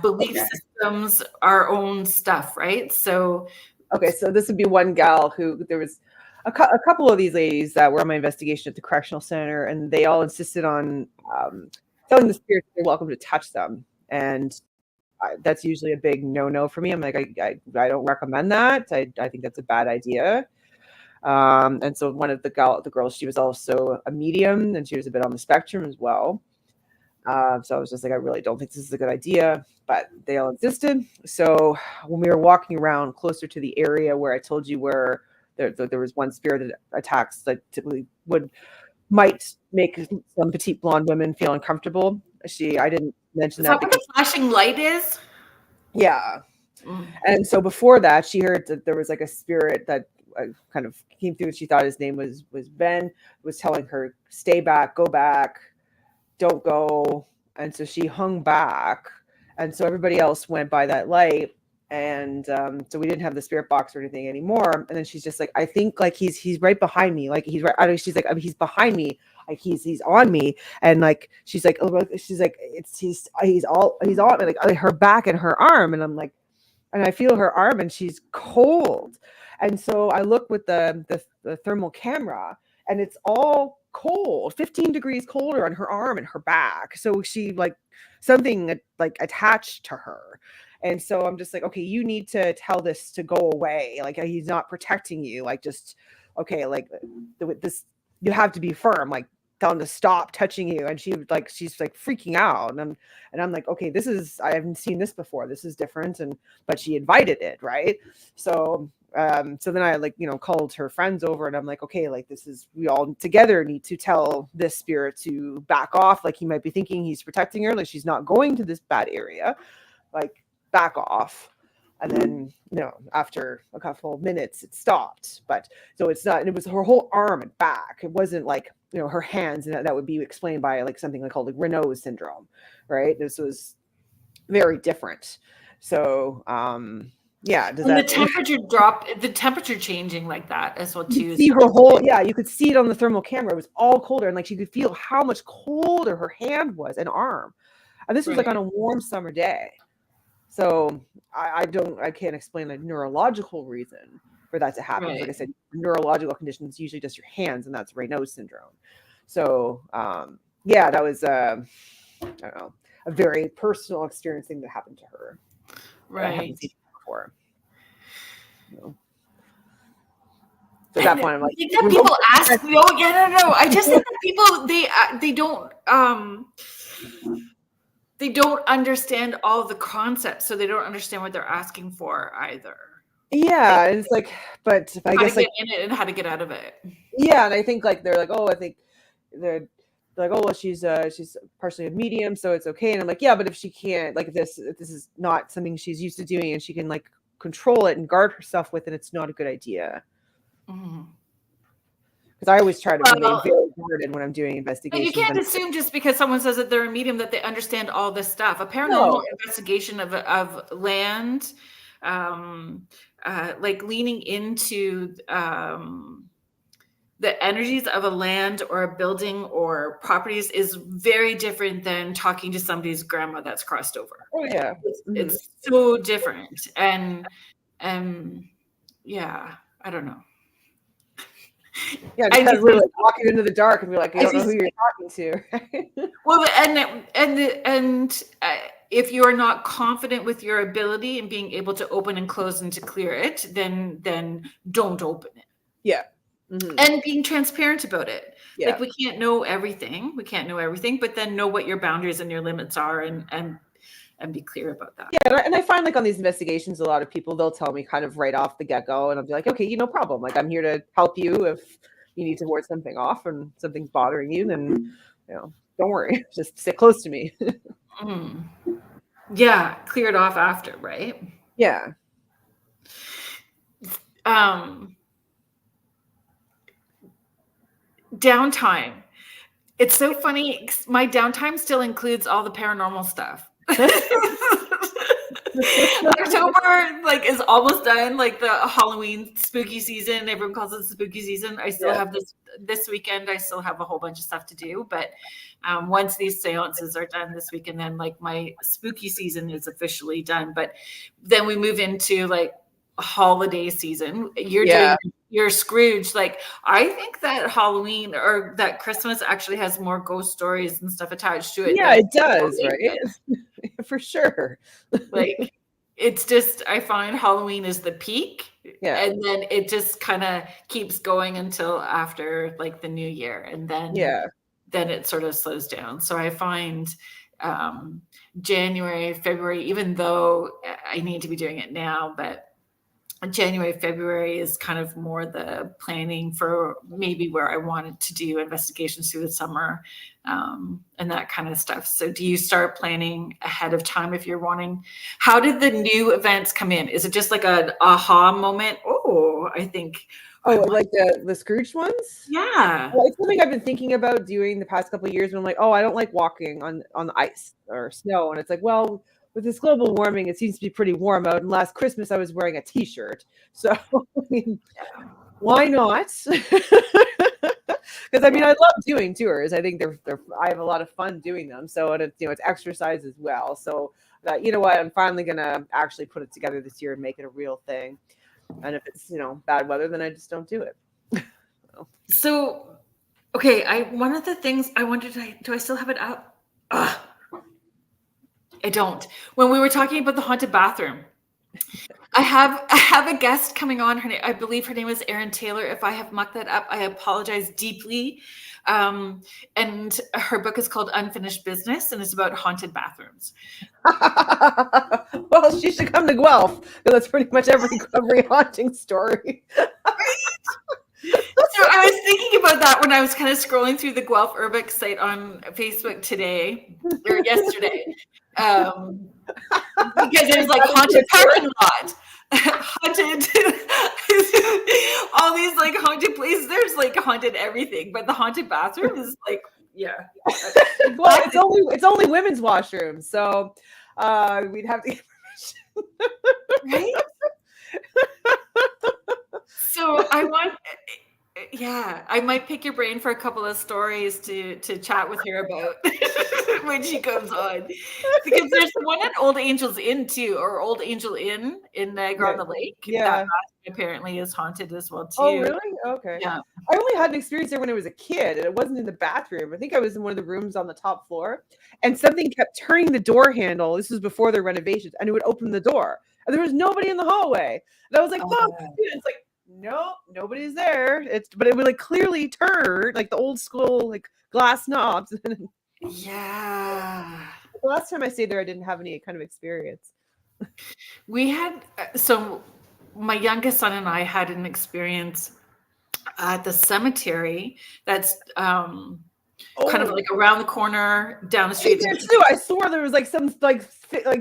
belief systems, our own stuff, right? So so this would be one gal who there was a couple of these ladies that were on my investigation at the correctional center, and they all insisted on telling the spirits they're welcome to touch them, and that's usually a big no for me. I'm like, I don't recommend that. I think that's a bad idea. And so one of the girls, she was also a medium, and she was a bit on the spectrum as well. So I was just like, I really don't think this is a good idea, but they all insisted. So when we were walking around closer to the area where I told you where there was one spirit that attacks that typically might make some petite blonde women feel uncomfortable. I didn't mention that because what the flashing light is. Yeah. And so before that, she heard that there was like a spirit that kind of came through. She thought his name was Ben, was telling her, stay back, go back, don't go. And so she hung back. And so everybody else went by that light. And so we didn't have the spirit box or anything anymore. And then she's just like, I think like he's right behind me. Like he's right. I mean, she's like, I mean, he's behind me. Like he's on me. And like she's like he's on like her back and her arm. And I'm like, and I feel her arm and she's cold. And so I look with the thermal camera and it's all cold, 15 degrees colder on her arm and her back. So she like something like attached to her. And so I'm just like, okay, you need to tell this to go away. Like he's not protecting you. Like just, okay, like this, you have to be firm. Like tell him to stop touching you. And she's like freaking out. And I'm like, okay, I haven't seen this before. This is different. But she invited it. Right. So then I like, called her friends over and I'm like, okay, like we all together need to tell this spirit to back off. Like he might be thinking he's protecting her. Like she's not going to this bad area. Like back off. And then, after a couple of minutes, it stopped. But so it's not, and it was her whole arm and back. It wasn't like, her hands, and that would be explained by like something called like Renault's syndrome, right? This was very different. So, yeah. The temperature changing like that as well too. You see her whole, you could see it on the thermal camera. It was all colder. And like, she could feel how much colder her hand was and arm. And this was like on a warm summer day. So I can't explain the neurological reason for that to happen. Right. Like I said, neurological conditions usually just your hands, and that's Raynaud's syndrome. So that was I don't know, a very personal experience thing that happened to her. Right. I haven't seen before. So at that point, I'm like, people ask, no. I just think that people they don't understand all the concepts, so they don't understand what they're asking for either. Yeah, it's like, but I guess like in it and how to get out of it. Yeah, and I think like they're like, oh, I think they're like, oh, well, she's partially a medium, so it's okay. And I'm like, yeah, but if she can't, like, if this is not something she's used to doing, and she can like control it and guard herself with it, it's not a good idea. Mm-hmm. Because I always try to remain very guarded when I'm doing investigations. But you can't assume just because someone says that they're a medium that they understand all this stuff. A paranormal investigation of land, like leaning into the energies of a land or a building or properties is very different than talking to somebody's grandma that's crossed over. Oh yeah, it's so different, and yeah, I don't know. Yeah, just kind of really walking into the dark and be like, you don't know who you're talking to. Well, and if you are not confident with your ability and being able to open and close and to clear it, then don't open it. Yeah. Mm-hmm. And being transparent about it. Yeah. Like we can't know everything, but then know what your boundaries and your limits are and be clear about that. Yeah, and I find like on these investigations, a lot of people, they'll tell me kind of right off the get-go, and I'll be like, okay, no problem. Like I'm here to help you. If you need to ward something off and something's bothering you, then don't worry, just sit close to me. Yeah, clear it off after, right? Yeah. Downtime. It's so funny. My downtime still includes all the paranormal stuff. October is almost done, like the Halloween spooky season. Everyone calls it the spooky season. I still have this weekend. I still have a whole bunch of stuff to do, but once these seances are done this weekend, then like my spooky season is officially done. But then we move into like holiday season. You're doing your Scrooge. Like I think that Halloween or that Christmas actually has more ghost stories and stuff attached to it. Yeah, it does, right? For sure. Like it's just, I find Halloween is the peak, and then it just kind of keeps going until after like the new year, and then it sort of slows down. So I find January, February, even though I need to be doing it now, but January, February is kind of more the planning for maybe where I wanted to do investigations through the summer, and that kind of stuff. So do you start planning ahead of time if you're wanting? How did the new events come in? Is it just like an aha moment? Oh, I think. Oh, like the Scrooge ones? Yeah. Well, it's something I've been thinking about doing the past couple of years when I'm like, oh, I don't like walking on the ice or snow. And it's like, well, with this global warming, it seems to be pretty warm out. And last Christmas, I was wearing a T-shirt. So, I mean, why not? Because I mean, I love doing tours. I think I have a lot of fun doing them. So, and it's, it's exercise as well. So, you know what? I'm finally gonna actually put it together this year and make it a real thing. And if it's bad weather, then I just don't do it. So, okay, one of the things I wondered, do I still have it up? Ugh. I don't. When we were talking about the haunted bathroom, I have a guest coming on. I believe her name is Erin Taylor. If I have mucked that up, I apologize deeply. And her book is called Unfinished Business, and it's about haunted bathrooms. Well, she should come to Guelph, because that's pretty much every haunting story. So I was thinking about that when I was kind of scrolling through the Guelph Urbex site on Facebook today or yesterday, because there's like haunted parking lot, haunted, all these like haunted places. There's like haunted everything, but the haunted bathroom is like, yeah. Well, it's only women's washrooms, so we'd have to. Right. So I might pick your brain for a couple of stories to chat with her about when she comes on, because there's one at Old Angel's Inn too, or Old Angel Inn in Niagara on the Lake. Yeah, that apparently is haunted as well too. Oh, really? Okay. Yeah. I only had an experience there when I was a kid, and it wasn't in the bathroom. I think I was in one of the rooms on the top floor, and something kept turning the door handle. This was before the renovations, and it would open the door, and there was nobody in the hallway. And I was like, "Fuck!" It's like, nope, nobody's there. But it would like clearly turn like the old school like glass knobs. Yeah. The last time I stayed there, I didn't have any kind of experience. We had my youngest son and I had an experience at the cemetery that's kind of like around the corner down the street. Too. I swore there was like some like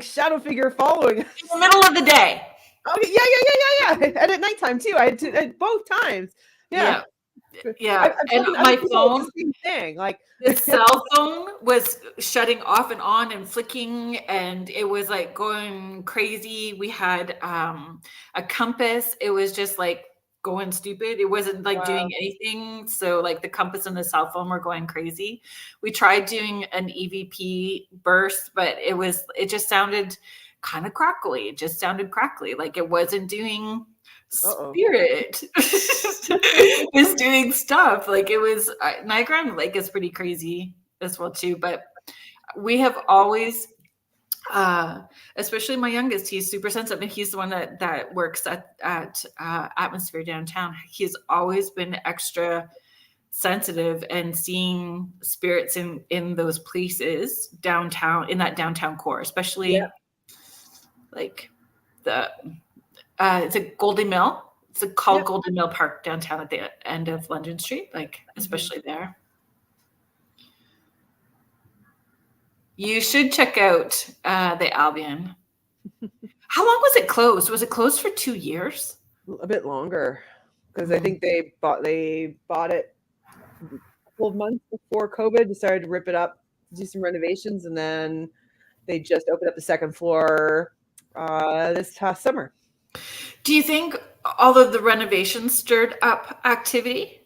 shadow figure following in the middle of the day. Oh yeah. And at nighttime too. I had both times. Yeah. And my phone, same thing. Like the cell phone was shutting off and on and flicking, and it was like going crazy. We had a compass. It was just like going stupid. It wasn't like doing anything. So like the compass and the cell phone were going crazy. We tried doing an EVP burst, but it just sounded kind of crackly. It just sounded crackly. Like it wasn't doing spirit. It was doing stuff. Like it was Niagara on the Lake is pretty crazy as well too. But we have always especially my youngest, he's super sensitive, and he's the one that works at Atmosphere downtown. He's always been extra sensitive and seeing spirits in those places downtown, in that downtown core, especially like the it's a Golden Mill. It's called Golden Mill Park downtown at the end of London Street, like especially there. You should check out the Albion. How long was it closed? Was it closed for 2 years? A bit longer, because I think they bought it a couple of months before COVID. Decided to rip it up, do some renovations, and then they just opened up the second floor this past summer. Do you think all of the renovations stirred up activity?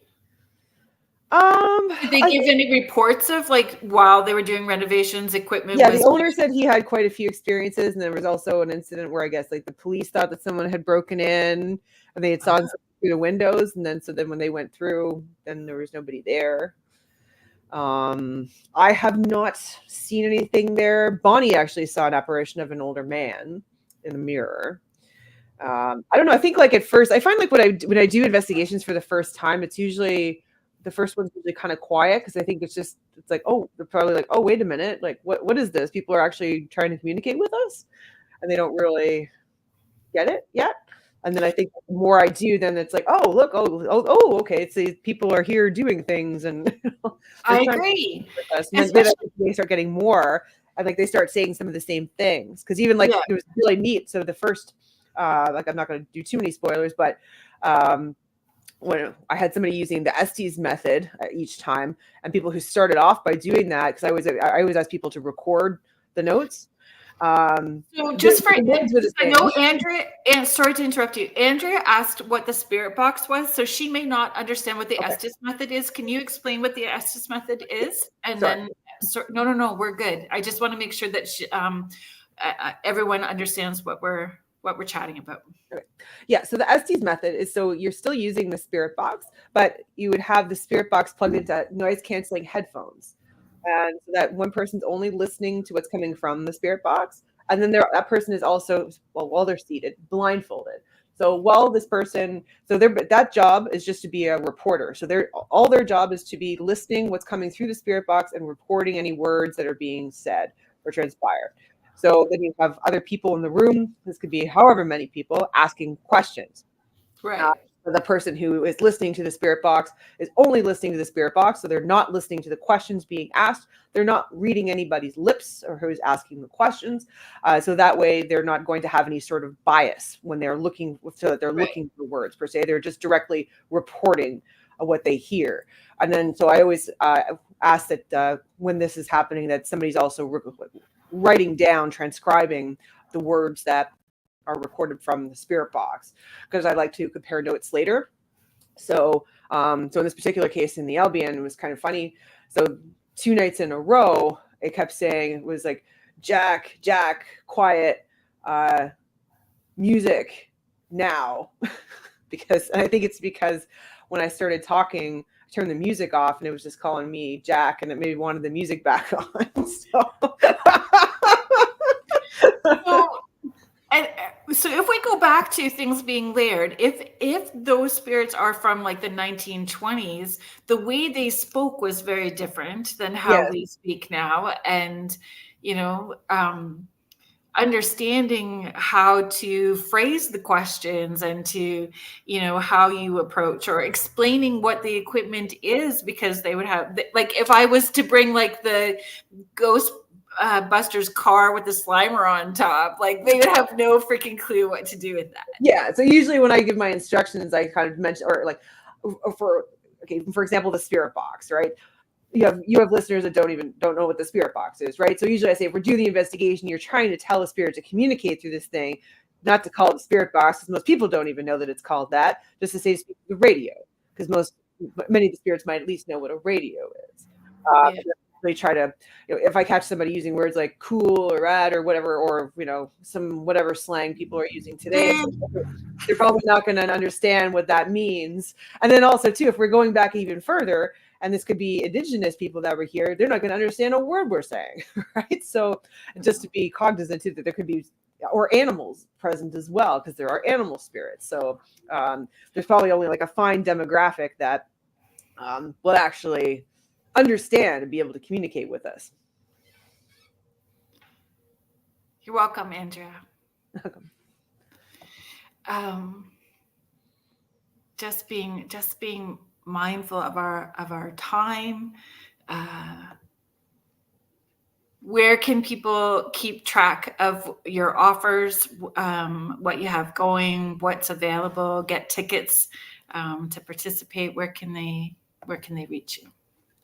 Did they give any reports of like while they were doing renovations, equipment? Yeah, the owner said he had quite a few experiences, and there was also an incident where I guess like the police thought that someone had broken in, and they had saw something through the windows, and then when they went through, then there was nobody there. I have not seen anything there. Bonnie actually saw an apparition of an older man in the mirror. I don't know. I think like at first, I find like when I do investigations for the first time, it's usually the first one's usually kind of quiet, because I think it's like, oh, they're probably like, oh, wait a minute, like what is this? People are actually trying to communicate with us, and they don't really get it yet. And then I think the more I do, then it's like, oh, look, okay, it's people are here doing things, and I agree. And then they start getting more, and like they start saying some of the same things, because even like it was really neat. So the first, like I'm not going to do too many spoilers, but when I had somebody using the Estes method each time, and people who started off by doing that, because I always ask people to record the notes. So just for, the I know Andrea, and sorry to interrupt you. Andrea asked what the spirit box was, so she may not understand what the Estes method is. Can you explain what the Estes method is? And then, no, we're good. I just want to make sure that everyone understands what we're chatting about. Okay. Yeah, so the Estes method is, so you're still using the spirit box, but you would have the spirit box plugged into noise canceling headphones. And so that one person's only listening to what's coming from the spirit box. And then that person is also, well, while they're seated, blindfolded. So while this person, that job is just to be a reporter. So all their job is to be listening what's coming through the spirit box and reporting any words that are being said or transpired. So then you have other people in the room. This could be however many people asking questions. Right. The person who is listening to the spirit box is only listening to the spirit box. So they're not listening to the questions being asked. They're not reading anybody's lips or who's asking the questions. So that way they're not going to have any sort of bias when they're looking, so that they're looking for words per se. They're just directly reporting what they hear. And then, so I always ask that when this is happening, that somebody's also writing down, transcribing the words that are recorded from the spirit box, because I like to compare notes later. So in this particular case in the Albion, it was kind of funny. So 2 nights in a row, it kept saying, it was like, Jac, quiet, music now. Because I think it's because when I started talking, I turned the music off and it was just calling me Jac, and it maybe wanted the music back on. So if we go back to things being layered, if those spirits are from like the 1920s, the way they spoke was very different than how we speak now. And, understanding how to phrase the questions and to, how you approach, or explaining what the equipment is, because they would have, like, if I was to bring like the ghost Buster's car with the Slimer on top, like they would have no freaking clue what to do with that. Yeah. So usually when I give my instructions, I kind of mention, or like, for example, the spirit box, right? You have listeners that don't know what the spirit box is, right? So usually I say, if we're doing the investigation, you're trying to tell a spirit to communicate through this thing, not to call it the spirit box, because most people don't even know that it's called that, just to say the radio, because many of the spirits might at least know what a radio is. They try to, if I catch somebody using words like cool or rad or whatever, or some whatever slang people are using today, they're probably not going to understand what that means. And then also too, if we're going back even further, and this could be indigenous people that were here, they're not going to understand a word we're saying, right? So just to be cognizant too, that there could be, or animals present as well, because there are animal spirits. So there's probably only like a fine demographic that will actually understand and be able to communicate with us. You're welcome, Andrea. Welcome. Just being mindful of our time. Where can people keep track of your offers, what you have going, what's available, get tickets to participate? Where can they reach you?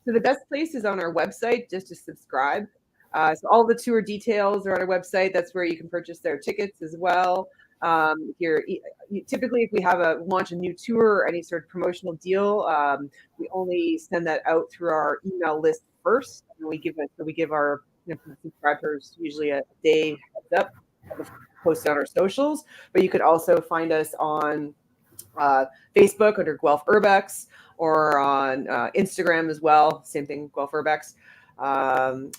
So the best place is on our website, just to subscribe. So all the tour details are on our website. That's where you can purchase their tickets as well. Typically, if we launch a new tour or any sort of promotional deal, we only send that out through our email list first, and we give our subscribers usually a day heads up, post it on our socials. But you could also find us on Facebook under Guelph Urbex, or on Instagram as well. Same thing, Guelph Urbex,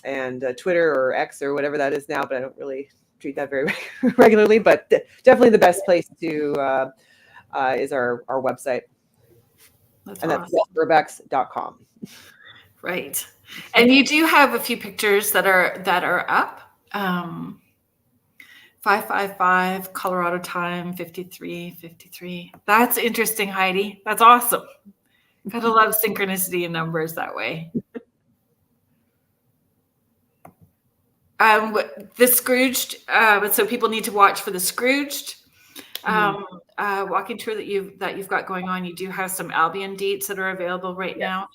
and Twitter or X or whatever that is now, but I don't really treat that very regularly. But definitely the best place to is our website. That's guelphurbex.com. Right. And you do have a few pictures that are up. 555 Colorado time, 53:53. That's interesting, Heidi. That's awesome. Gotta love synchronicity in numbers that way. The Scrooged, so people need to watch for the Scrooged walking tour that you've got going on. You do have some Albion dates that are available right now.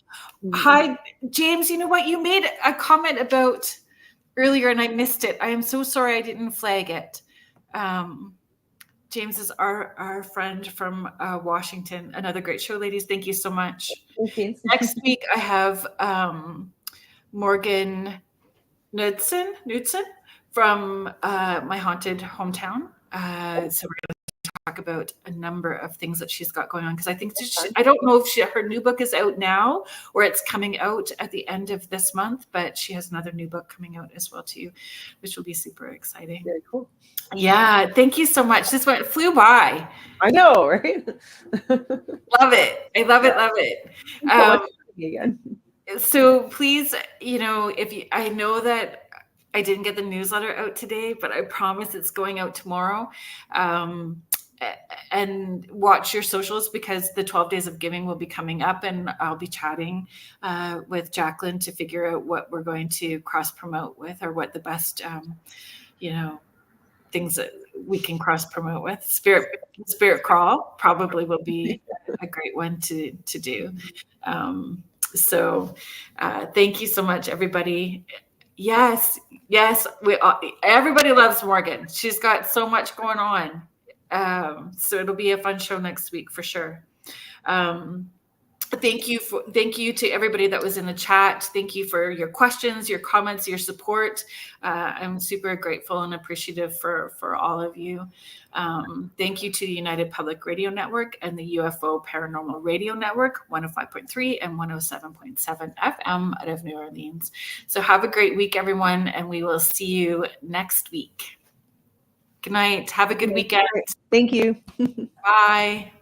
Hi, James. You know what? You made a comment about earlier and I missed it. I am so sorry I didn't flag it. James is our friend from Washington. Another great show, ladies. Thank you so much. Okay. Next week, I have Morgan Knudsen from my haunted hometown. So we're going to talk about a number of things that she's got going on, because I think I don't know if her new book is out now or it's coming out at the end of this month, but she has another new book coming out as well too, which will be super exciting. Very cool. Yeah, thank you so much. This flew by. I know, right? Love it. I love it. Love it. Again. So please, I know that I didn't get the newsletter out today, but I promise it's going out tomorrow. And watch your socials, because the 12 days of giving will be coming up, and I'll be chatting with Jaclyn to figure out what we're going to cross promote with, or what the best, things that we can cross promote with. Spirit Crawl probably will be a great one to do. So thank you so much, everybody. Yes, everybody loves Morgan. She's got so much going on. So it'll be a fun show next week for sure. Thank you to everybody that was in the chat. Thank you for your questions, your comments, your support. I'm super grateful and appreciative for all of you. Thank you to the United Public Radio Network and the UFO Paranormal Radio Network, 105.3 and 107.7 FM out of New Orleans. So have a great week, everyone, and we will see you next week. Good night. Have a good weekend. Thank you. Bye.